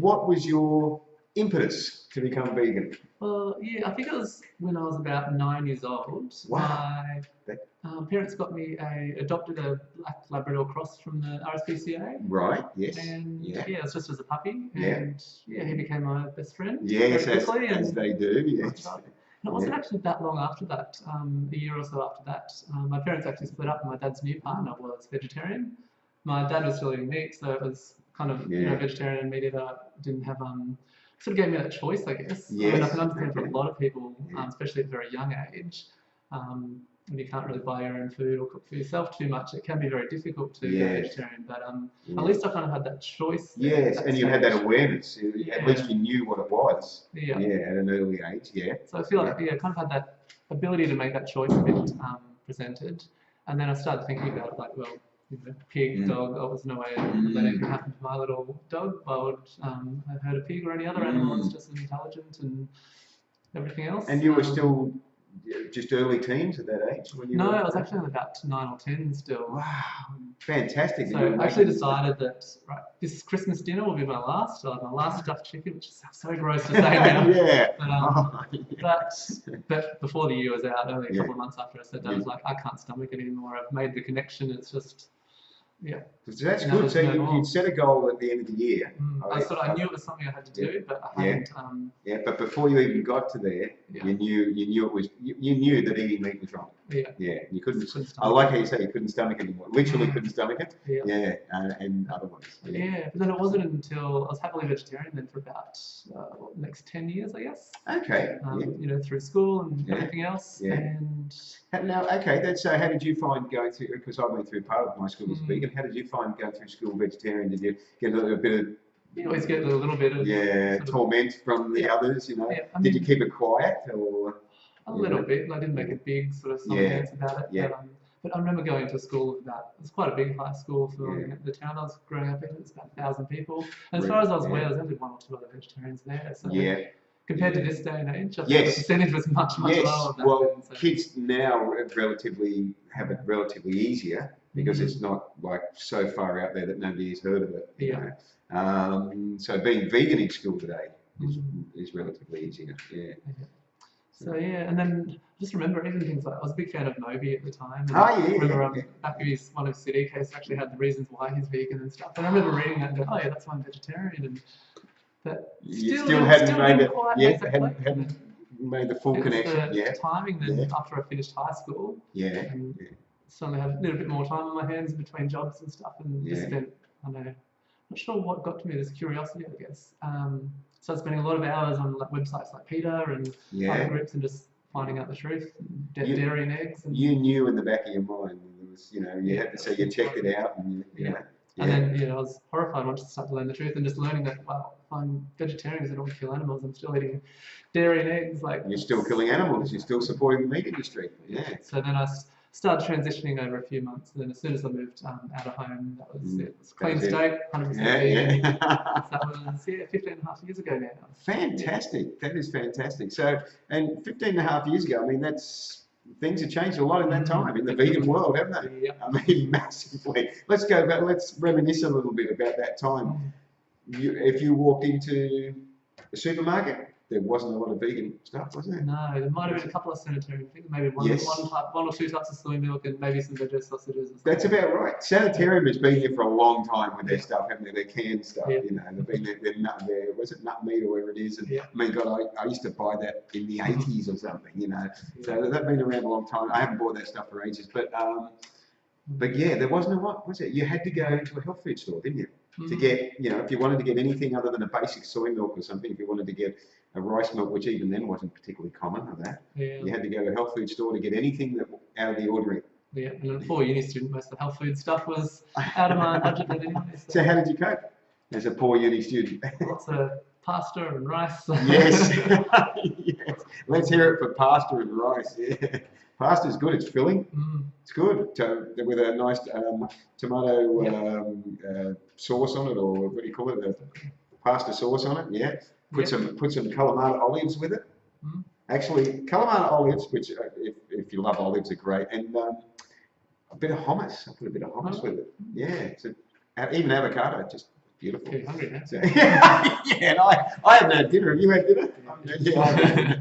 What was your impetus to become vegan? Well, I think it was when I was about 9 years old. Wow. My parents got me adopted a black Labrador cross from the RSPCA. Right, yes. And it was just as a puppy. Yeah. And he became my best friend. Yes, very as quickly, they do, yes. And it wasn't actually that long after that, a year or so after that. My parents actually split up and my dad's new partner was vegetarian. My dad was still eating meat, so it was kind of vegetarian and meat eater. Didn't have sort of gave me that choice, I guess. Yes. I mean, I can understand for a lot of people, especially at a very young age, when you can't really buy your own food or cook for yourself too much, it can be very difficult to go vegetarian. But at least I kind of had that choice. Yes, and you had that awareness. Yeah. At least you knew what it was. Yeah. At an early age. Yeah. So I feel like kind of had that ability to make that choice a bit presented, and then I started thinking about it like, well, pig, dog. There was no way that anything happened to my little dog. I would have hurt a pig or any other animal that's just as intelligent and everything else. And you were still just early teens at that age? No, I was actually about 9 or 10 still. Wow, fantastic. So I actually decided that this Christmas dinner will be my last stuffed chicken, which sounds so gross to say now. But before the year was out, only a couple of months after I said that, I was like, I can't stomach it anymore. I've made the connection. It's just, That's good. So you'd set a goal at the end of the year. I knew it was something I had to do, but I hadn't. But before you even got to there, you knew it was. You knew that eating meat was wrong. You couldn't. I like how you say you couldn't stomach it anymore. Literally couldn't stomach it. And otherwise. But then it wasn't until I was happily vegetarian then for about the next 10 years, I guess. Okay. Through school and everything else. And now, so how did you find going through? Because I went through part of my school as vegan. How did you find going through school vegetarian? Did you get a little bit of? You always get a little bit of torment from the others. Did you keep it quiet or? A little bit. I didn't make a big sort of song dance about it. But I remember going to a school of it was quite a big high school for the town I was growing up in. It was about 1,000 people. And as far as I was aware, there was only 1 or 2 other vegetarians there. So compared to this day and age, I think the percentage was much lower. Well, kids now have it relatively easier because it's not like so far out there that nobody has heard of it. So being vegan in school today is relatively easier. So yeah, and then just remember even things like I was a big fan of Moby at the time. And Oh, yeah, I remember yeah. back in one of his CD cases actually had the reasons why he's vegan and stuff. And I remember reading that and going, oh yeah, that's why I'm vegetarian. And but You still, still hadn't made didn't it, quite yeah, make that click. hadn't made the full It was connection, the yeah, timing then yeah. after I finished high school. Yeah, And yeah. suddenly had a little bit more time on my hands between jobs and stuff, and just Yeah. spent, I don't know, not sure what got to me, this curiosity, I guess. So I was spending a lot of hours on like websites like PETA and other groups and just finding out the truth, dairy and eggs. And you knew in the back of your mind, there was, you know, you had to say you checked it out, and you know. And then, you know, I was horrified once I started to learn the truth and just learning that, wow, if I'm vegetarian because I don't kill animals, I'm still eating dairy and eggs. Like you're still killing animals, you're still supporting the meat industry. Yeah. So then I started transitioning over a few months. And then as soon as I moved out of home, that was it. It was clean state, 100% vegan. That was, 15 and a half years ago now. Fantastic. That is fantastic. So, and 15 and a half years ago, I mean, things have changed a lot in that time in the vegan world, haven't they? Yep. I mean, massively. Let's go back, let's reminisce a little bit about that time. If you walked into a supermarket, there wasn't a lot of vegan stuff, was there? No, there might have been a couple of sanitarian things, maybe one or two types of soy milk and maybe some veggie sausages. That's about right. Sanitarium has been there for a long time with their stuff, haven't they? Their canned stuff, you know. They've been there, was it nut meat or whatever it is? And I mean, God, I used to buy that in the 80s or something, you know. So they've been around a long time. I haven't bought that stuff for ages, but yeah, there wasn't a lot, was it? You had to go to a health food store, didn't you? To get, you know, if you wanted to get anything other than a basic soy milk or something, if you wanted to get a rice milk, which even then wasn't particularly common of that, you had to go to a health food store to get anything that out of the ordinary. Yeah, and for a uni student, most of the health food stuff was out of my budget anyway. So how did you cope as a poor uni student? Lots of pasta and rice. Yes. Yes. Let's hear it for pasta and rice. Yeah. Pasta's good. It's filling. It's good. With a nice tomato sauce on it, or what do you call it? The pasta sauce on it. Yeah. Put some Kalamata olives with it. Actually, Kalamata olives, which if you love olives, are great, and a bit of hummus. I put a bit of hummus with it. Yeah. So even avocado, just beautiful. You're hungry now. So, yeah, and I haven't had dinner. Have you had dinner? Yeah,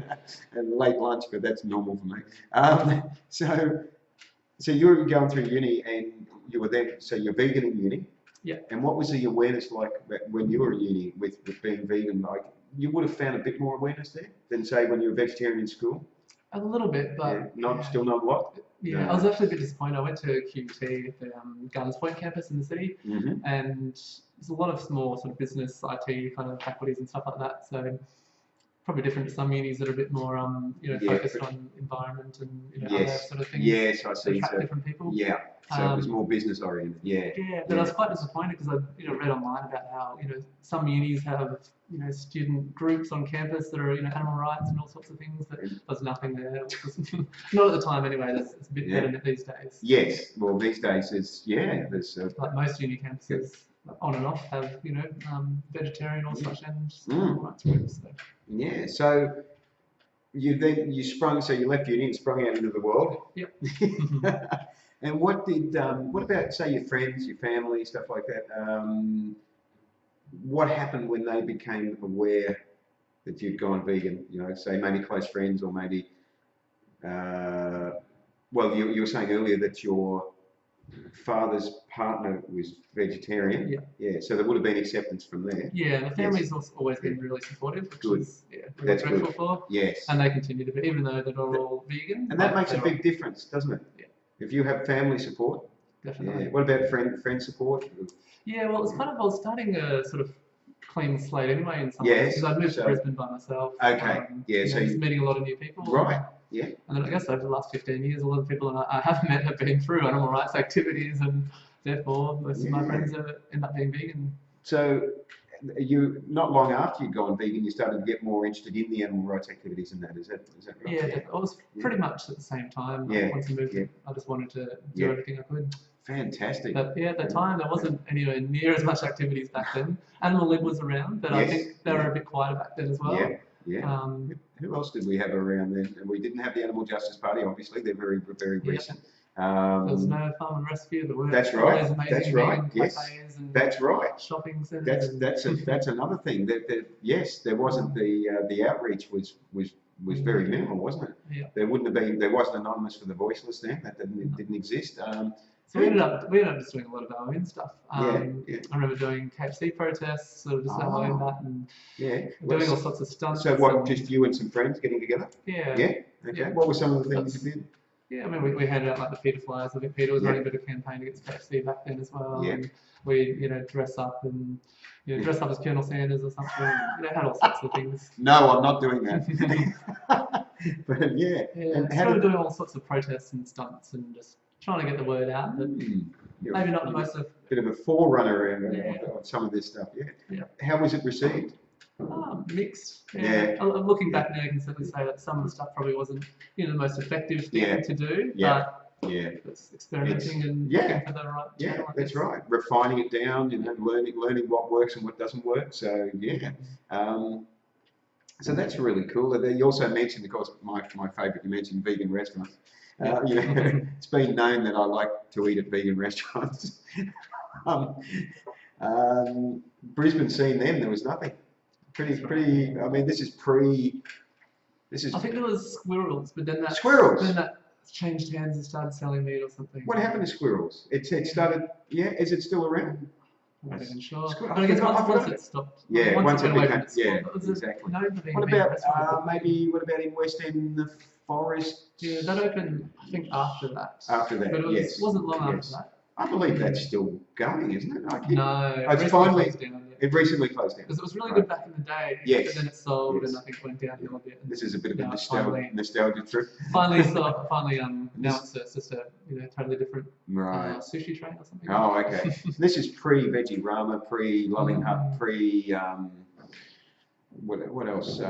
and late lunch, but that's normal for me. So you were going through uni, and you were then, so you're vegan in uni. Yeah. And what was the awareness like when you were in uni with being vegan? Like, you would have found a bit more awareness there than, say, when you were vegetarian in school? A little bit, but still not a lot? Yeah, I was actually a bit disappointed. I went to QT at the Gardens Point campus in the city, and there's a lot of small sort of business, IT kind of faculties and stuff like that. So probably different to some unis that are a bit more, focused on environment and other sort of things. Yes, I see. Attract different people. Yeah. So it was more business oriented. Yeah. Yeah, but I was quite disappointed because I read online about how some unis have student groups on campus that are animal rights and all sorts of things. But there's nothing there. Not at the time anyway. It's a bit better these days. Yes. Well, these days there's like most uni campuses on and off have vegetarian or such and animal rights groups. So. Yeah. So you left uni and sprung out into the world. Yep. And what about, say, your friends, your family, stuff like that? What happened when they became aware that you'd gone vegan? Say maybe close friends, or maybe, well, you were saying earlier that your father's partner was vegetarian. Yeah. Yeah. So there would have been acceptance from there. Yeah, the family's always been really supportive, which is That's grateful good. for. Yes. And they continue to be, even though they're not all vegan. And that makes a big difference, doesn't it? Yeah. If you have family support. Definitely. Yeah. What about friend support? Yeah, well, I was starting a sort of clean slate anyway in some ways, because I'd moved to Brisbane by myself. Okay. So just meeting a lot of new people. Right. Yeah. And then I guess over the last 15 years, a lot of people I have met have been through animal rights activities, and therefore most of my friends end up being vegan. So you, not long after you'd gone vegan, you started to get more interested in the animal rights activities and that. Is that right? Yeah, it was pretty much at the same time. Yeah. Once I moved, I just wanted to do everything I could. Fantastic. But yeah, at the time there wasn't anywhere near as much activities back then. Animal Lib was around, but I think they were a bit quieter back then as well. Yeah. Yeah. Who else did we have around then? And we didn't have the Animal Justice Party, obviously. They're very, very recent. There was no Farm and Rescue. There were that's right. That's right. Yes. And that's right. Shopping centres. That's another thing. Yes, there wasn't the outreach was was very minimal, wasn't it? Yeah. There wasn't Anonymous for the Voiceless then. That didn't exist. So we ended up just doing a lot of our own stuff. Yeah. I remember doing KFC protests, sort of just our own that, and doing all sorts of stunts. So what? Just you and some friends getting together? Yeah. Yeah. Okay. Yeah. What were some of the things you did? Yeah, I mean, we handed out like the Peter flyers. I think Peter was running a bit of campaign against KFC back then as well. Yeah. And we, dress up as Colonel Sanders or something. Had all sorts of things. No, I'm not doing that. But yeah. And started doing all sorts of protests and stunts and just trying to get the word out. But maybe not the most of. Bit of a forerunner of some of this stuff. Yeah. How was it received? Mixed. Yeah. Looking back now, you can certainly say that some of the stuff probably wasn't the most effective thing to do. But it's experimenting and looking for the right. Yeah, that's right. Refining it down, learning what works and what doesn't work. So so that's really cool. You also mentioned, of course, my favourite. You mentioned vegan restaurants. It's been known that I like to eat at vegan restaurants. Brisbane, seeing them, there was nothing. Pretty. I mean, this is. I think there was squirrels, but then that changed hands and started selling meat or something. What happened to squirrels? It started. Yeah, is it still around? I'm not even sure. But I guess once it stopped. Yeah, once it became. Exactly. What about in West End, the Forest? Yeah, that opened, I think, after that. After that, but it wasn't long after that. I believe that's still going, isn't it? It recently closed down. Because it was really good back in the day. Yes. But then it sold and I think went downhill a bit. This is a bit of a nostalgia trip. Finally, now it's just a totally different sushi train or something. Oh, okay. This is pre-Veggie Rama, pre-Loving Hut, what else?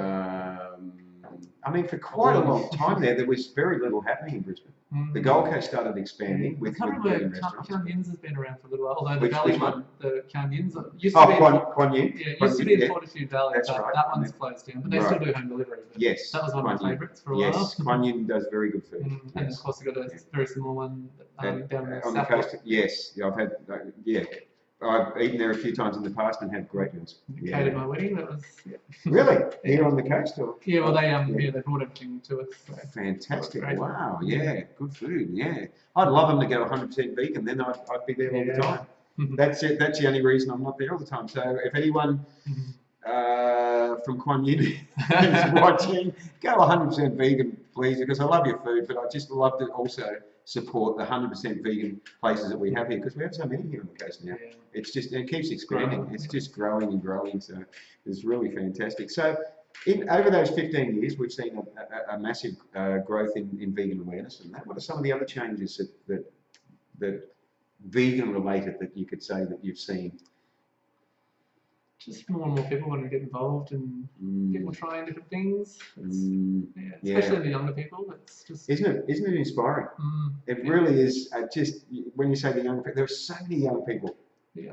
I mean, for quite a long time there was very little happening in Brisbane. The Gold Coast started expanding with vegan restaurants. Kwan Yin's has been around for a little while, although the Valley one, the Kwan Yin's, used Kwan Yin. Yeah, used to be in Fortitude Valley, That's but right. that one's closed down. But they still do home delivery. Yes. That was one of my favourites for a while. Yes, Kwan Yin does very good food. And of course, we've got a very small one down on the coast. Yes, I've had. I've eaten there a few times in the past and had great meals. Catered my wedding. That was really here on the coast, or they brought everything to us. So fantastic! Wow, good food. Yeah, I'd love them to go 100% vegan. Then I'd be there all the time. That's it. That's the only reason I'm not there all the time. So if anyone from Kwan Yin is watching, go 100% vegan, please, because I love your food, but I just love to also support the 100% vegan places that we have here, because we have so many here on the coast now. It's just, it keeps expanding. It's just growing and growing, so it's really fantastic. So over those 15 years, we've seen a massive growth in vegan awareness and that. What are some of the other changes that vegan related that you could say that you've seen? Just more and more people want to get involved and people trying different things. Especially the younger people. It's just isn't it inspiring? It really is. Just when you say the young people, there are so many young people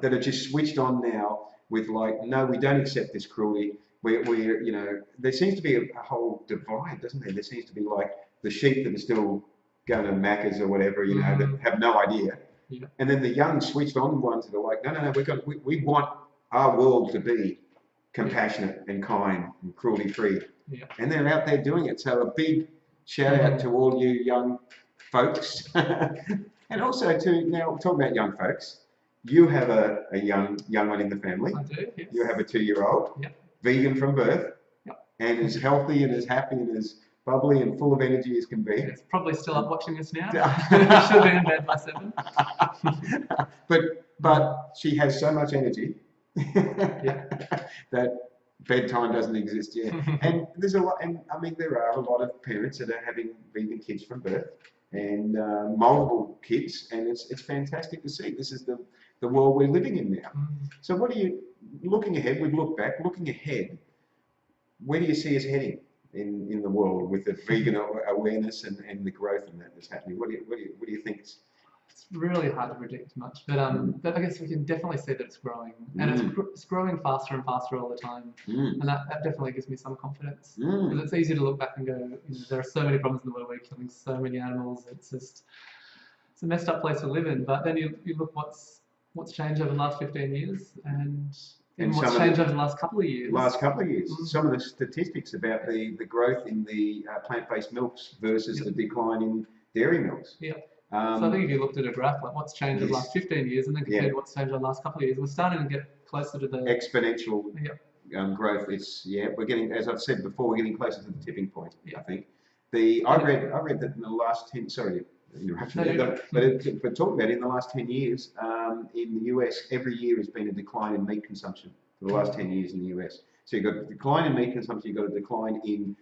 that are just switched on now with no, we don't accept this cruelty. We're there seems to be a whole divide, doesn't there? There seems to be the sheep that are still going to Macca's or whatever, that have no idea, and then the young switched on ones that are no, we want our world to be compassionate and kind and cruelty-free. And they're out there doing it. So a big shout out to all you young folks. And also now talking about young folks, you have a young one in the family. I do, yes. You have a 2-year-old, vegan from birth, and as healthy and as happy and as bubbly and full of energy as can be. It's probably still up watching us now. She'll be in bed by 7. But she has so much energy that bedtime doesn't exist yet. And there's a lot, and I mean there are a lot of parents that are having vegan kids from birth and multiple kids, and it's fantastic to see. This is the world we're living in now. So what are you looking ahead? We've looked back, looking ahead. Where do you see us heading in the world with the vegan awareness and the growth and that's happening? What do you think? It's really hard to predict much, but I guess we can definitely see that it's growing, and it's growing faster and faster all the time, and that definitely gives me some confidence, because it's easy to look back and go, there are so many problems in the world, we're killing so many animals, it's a messed up place to live in, but then you look what's changed over the last 15 years, and And what's changed over the last couple of years? Some of the statistics about the growth in the plant-based milks versus the decline in dairy milks. Yeah. So I think if you looked at a graph, like what's changed over the last 15 years and then compared to what's changed over the last couple of years, we're starting to get closer to the exponential growth. We're getting, as I've said before, we're getting closer to the tipping point. I think. I read that in the last 10. Sorry, interruption there, but talking about it, in the last 10 years, in the US, every year has been a decline in meat consumption for the last 10 years in the US. So you've got a decline in meat consumption, you've got a decline in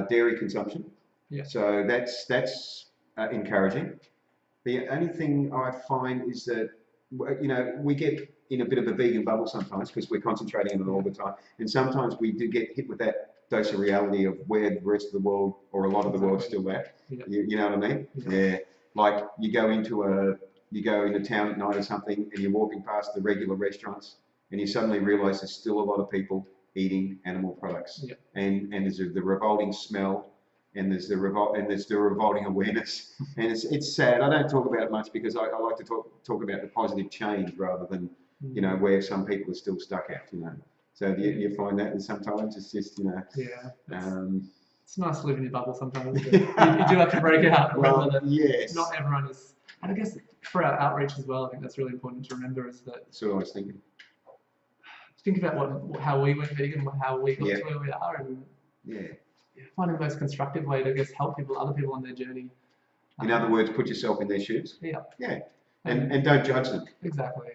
dairy consumption. Yeah. So that's encouraging. The only thing I find is that, you know, we get in a bit of a vegan bubble sometimes because we're concentrating on it all the time, and sometimes we do get hit with that dose of reality of where the rest of the world, or a lot of the world's still at. You know what I mean? Yeah. Like you go into town at night or something, and you're walking past the regular restaurants, and you suddenly realise there's still a lot of people eating animal products, and there's the revolting smell, and there's the revolting awareness, and it's sad. I don't talk about it much because I like to talk about the positive change rather than you know where some people are still stuck at. You know. So you find that sometimes it's just, you know... It's nice to live in your bubble sometimes. But you do have to break out. Well, yes. Not everyone is... And I guess for our outreach as well, I think that's really important to remember is that... That's what I was thinking. Think about how we went vegan, how we got to where we are, and finding the most constructive way to, I guess, help other people on their journey. In other words, put yourself in their shoes. Yeah. And don't judge them. Exactly,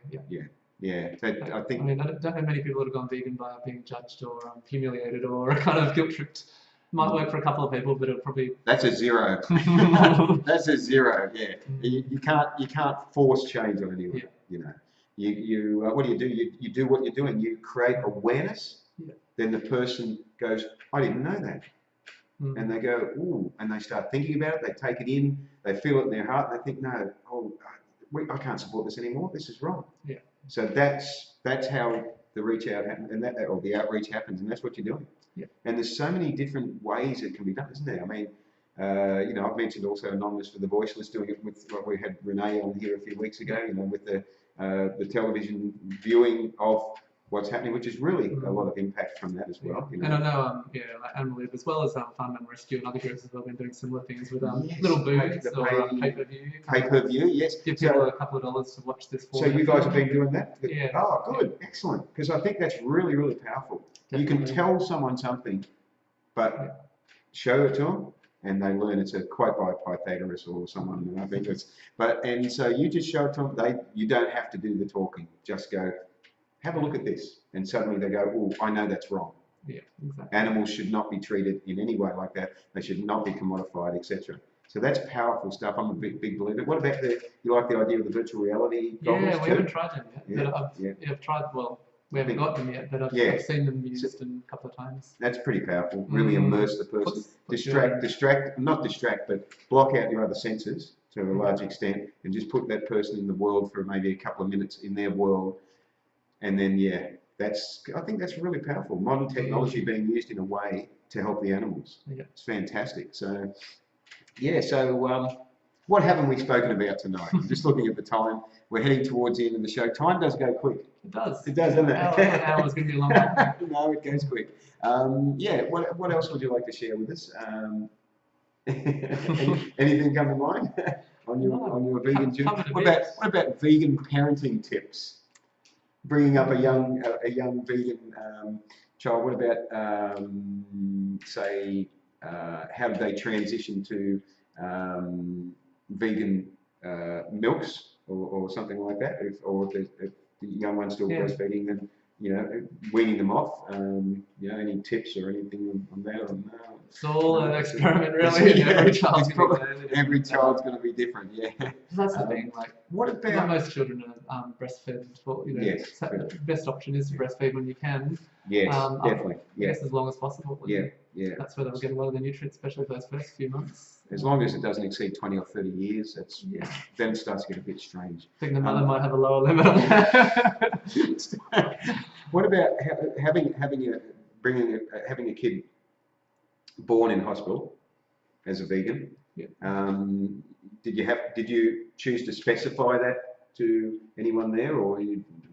Yeah, I think... I mean, I don't know many people that have gone vegan by being judged or humiliated or kind of guilt-tripped. Might work for a couple of people, but it'll probably... That's a zero. That's a zero, yeah. You can't force change on anyone, you know. You what do? You do what you're doing. You create awareness, then the person goes, I didn't know that. And they go, ooh, and they start thinking about it, they take it in, they feel it in their heart, and they think, no, I can't support this anymore, this is wrong. Yeah. So that's how the reach out happens, and or the outreach happens, and that's what you're doing. Yeah. And there's so many different ways it can be done, isn't there? I mean, you know, I've mentioned also Anonymous for the Voiceless, doing it with what we had Renee on here a few weeks ago. You know, with the television viewing of what's happening, which is really a lot of impact from that as well. You know? And I know, like Animal Live, as well as Farm and Rescue and other groups as well, been doing similar things with little booths or pay-per-view. Pay-per-view, yes. Give people a couple of dollars to watch this. So you guys have been doing that? Yeah. Oh, good, excellent. Because I think that's really, really powerful. Definitely. You can tell someone something, but show it to them, and they learn. It's a quote by Pythagoras or someone, I think it's. And so you just show it to them. You don't have to do the talking. Just go, have a look at this, and suddenly they go, oh, I know that's wrong. Yeah, exactly. Animals should not be treated in any way like that. They should not be commodified, etc. So that's powerful stuff. I'm a big believer. What about you like the idea of the virtual reality goggles we haven't tried them yet. But I've tried, we haven't got them yet, but I've seen them used a couple of times. That's pretty powerful. Really immerse the person. Not distract, but block out your other senses to a large extent, and just put that person in the world for maybe a couple of minutes in their world. And then, I think that's really powerful. Modern technology being used in a way to help the animals. Yeah. It's fantastic. So, what haven't we spoken about tonight? I'm just looking at the time. We're heading towards the end of the show. Time does go quick. It does. It does, doesn't it? An hour's going to be a long time. No, it goes quick. What else would you like to share with us? Anything come to mind on your vegan journey? What about vegan parenting tips? Bringing up a young vegan child. What about how did they transition to vegan milks or something like that? If the young one's still breastfeeding, then weaning them off. Any tips or anything on that? It's all an experiment, really. Every child's going to be different. Yeah. That's the thing. Like, what about most children are breastfed? Yes. So the best option is to breastfeed when you can. Yes, definitely. I guess as long as possible. Yeah. That's where they'll get a lot of the nutrients, especially for those first few months. As long as it doesn't exceed 20 or 30 years, then it starts to get a bit strange. I think the mother might have a lower limit on that. What about having a kid born in hospital as a vegan? Yeah. Did you choose to specify that to anyone there, or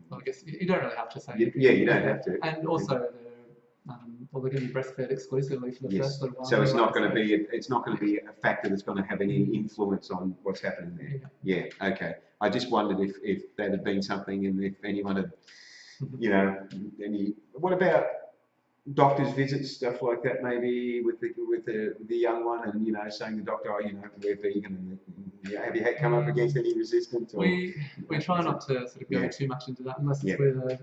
well, I guess you don't really have to say. Yeah, you don't have to. And also, well, they're going to be breastfed exclusively for the first little while. So it's not going to be a factor that's going to have any influence on what's happening there. Yeah. Okay. I just wondered if that had been something, and if anyone had, What about doctor's visits, stuff like that, maybe with the young one, and saying to the doctor, we're vegan, and have you come up against any resistance? Or, we try not to sort of go too much into that unless it's with a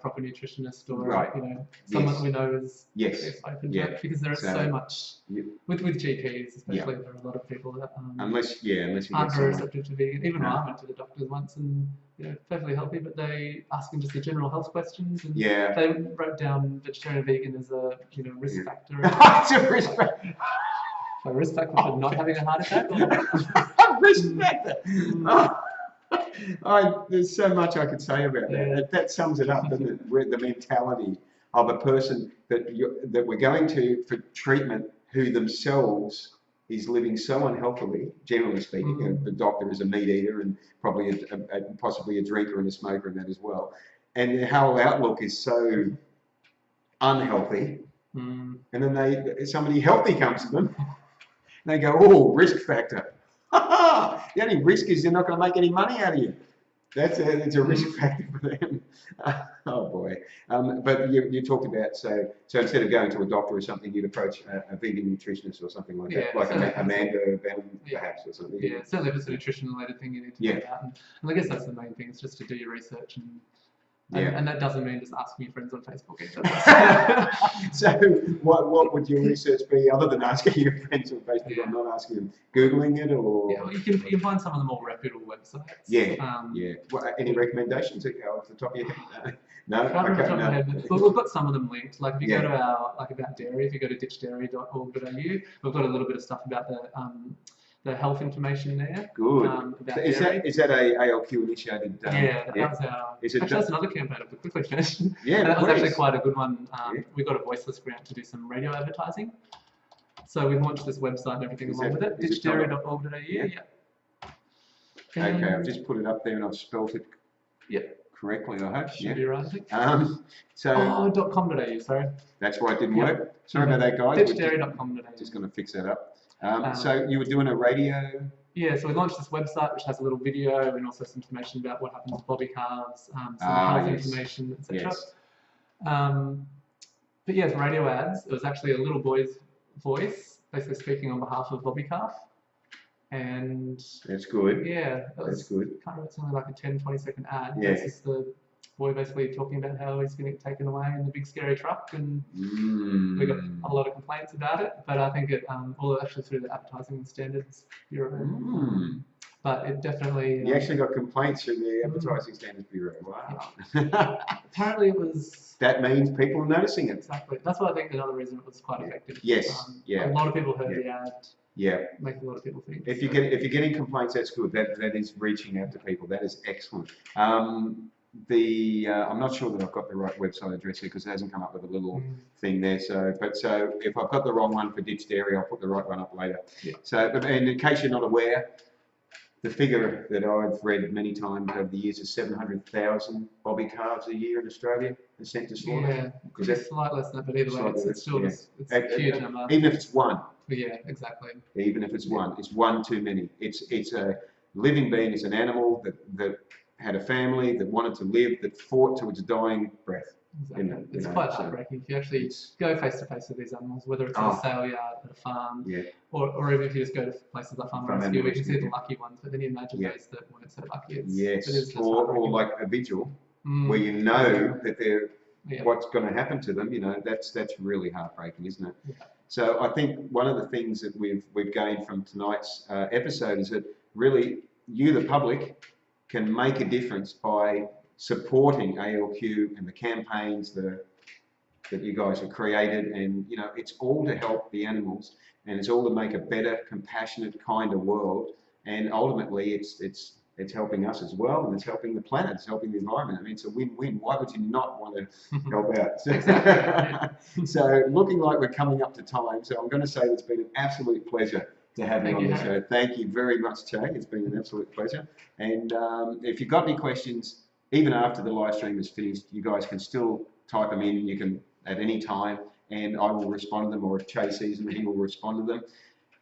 proper nutritionist or someone that we know is open to it, because there is so much with GPs, especially. There are a lot of people that unless you aren't very receptive to vegan. Even I went to the doctors once and perfectly healthy, but they asking just the general health questions, and they wrote down vegetarian vegan as a risk factor. It's a risk factor. A risk factor for not having a heart attack. A risk factor. There's so much I could say about that. That sums it up, doesn't it? The mentality of a person that we're going to for treatment who themselves is living so unhealthily, generally speaking. The doctor is a meat eater and probably possibly a drinker and a smoker and that as well. And their whole outlook is so unhealthy. And then somebody healthy comes to them, and they go, "Oh, risk factor." The only risk is they're not going to make any money out of you. It's a risk factor for them. Oh boy! But you talked about so instead of going to a doctor or something, you'd approach a vegan nutritionist or something like that, like Amanda Bannon, perhaps, or something. Yeah, certainly if it's a nutrition-related thing, you need to do that. And I guess that's the main thing, is just to do your research and that doesn't mean just asking your friends on Facebook either. So what would your research be other than asking your friends on Facebook? I'm not asking them. Googling it or? Yeah, well, you can find some of the more reputable websites. Any recommendations off the top of your head? No? But we've got some of them linked. Like if you go to our, about dairy, if you go to ditchdairy.org.au, we've got a little bit of stuff about the health information there. Good. Is that a ALQ initiated? That was our. That's another campaign I could quickly finish. That was actually quite a good one. We got a voiceless grant to do some radio advertising. So we launched this website and everything along with it. Ditchdairy.org.au. Okay, I've just put it up there and I've spelt it correctly, I hope. Should be right, I think. .com.au, sorry. That's why it didn't work. Sorry about that, guys. Ditchdairy.com.au. Just going to fix that up. So you were doing a radio? Yeah, so we launched this website which has a little video and also some information about what happens with bobby calves, some health information, etc. But yeah, for radio ads, it was actually a little boy's voice, basically speaking on behalf of bobby calf. And that's good. Yeah, that's good. I can't remember, it's only like a 10-20 second ad. Yeah. It's just the boy basically talking about how he's going to get taken away in the big scary truck, and we got a lot of complaints about it. But I think it all actually through the Advertising Standards Bureau. But it definitely. You actually got complaints through the Advertising Standards Bureau. Wow. Apparently it was. That means people are noticing it. Exactly. That's why I think another reason it was quite effective. Yes. A lot of people heard the ad. Yeah. Make a lot of people think. If you're getting complaints, that's good. That is reaching out to people. That is excellent. I'm not sure that I've got the right website address here because it hasn't come up with a little thing there. So if I've got the wrong one for Ditch Dairy, I'll put the right one up later. Yeah. So, and in case you're not aware, the figure that I've read many times over the years is 700,000 bobby calves a year in Australia are sent to slaughter. Yeah, could be slightly less than that, but either way, it's still it's a huge number. Even if it's one. Yeah, exactly. Even if it's one, it's one too many. It's a living being. It's an animal that had a family, that wanted to live, that fought to its dying breath. Exactly. It's quite heartbreaking if you actually go face to face with these animals, whether it's at a sale yard, at a farm, or even if you just go to places like Farm Rescue, we can see the lucky ones, but then you imagine those that weren't so lucky. Or like a vigil, where you know that they're what's going to happen to them. That's really heartbreaking, isn't it? Yeah. So I think one of the things that we've gained from tonight's episode is that really you, the public, can make a difference by supporting ALQ and the campaigns that you guys have created, and it's all to help the animals, and it's all to make a better, compassionate, kinder world, and ultimately it's helping us as well, and it's helping the planet, it's helping the environment. I mean, it's a win-win. Why would you not want to help out? So looking like we're coming up to time, so I'm going to say it's been an absolute pleasure to have you on the show. Thank you very much, Chay. It's been an absolute pleasure. And if you've got any questions, even after the live stream is finished, you guys can still type them in. You can at any time, and I will respond to them, or if Chay sees them, he will respond to them.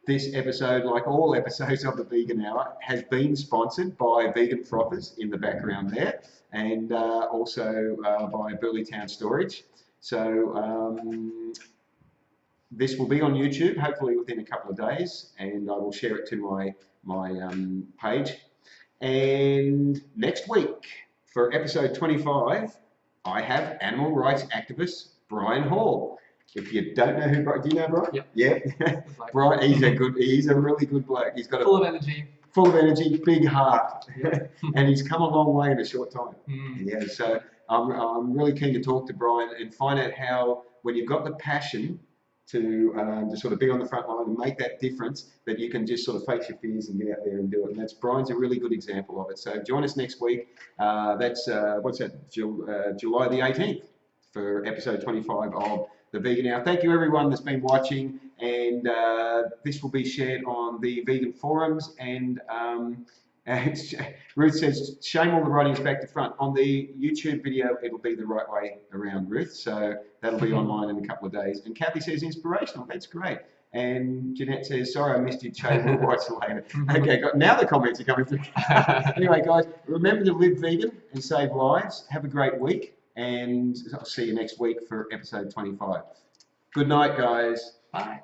This episode, like all episodes of the Vegan Hour, has been sponsored by Vegan Frothers in the background there, and also by Burleytown Storage. So this will be on YouTube, hopefully within a couple of days, and I will share it to my page. And next week, for episode 25, I have animal rights activist Brian Hall. If you don't know who Brian, do you know Brian? Yep. Yeah. Brian, he's a really good bloke. He's got full of energy. Full of energy, big heart, Yep. and he's come a long way in a short time. Mm. Yeah, so I'm really keen to talk to Brian and find out how, when you've got the passion to sort of be on the front line and make that difference, that you can just sort of face your fears and get out there and do it. And Brian's a really good example of it. So join us next week. That's what's that? July the 18th for episode 25 of the Vegan Hour. Thank you everyone that's been watching, and this will be shared on the vegan forums. And Ruth says, shame all the writings back to front. On the YouTube video, it'll be the right way around, Ruth. So that'll be online in a couple of days. And Kathy says, inspirational. That's great. And Jeanette says, sorry, I missed you, Chay. We'll watch later. Okay, now the comments are coming through. Anyway, guys, remember to live vegan and save lives. Have a great week. And I'll see you next week for episode 25. Good night, guys. Bye.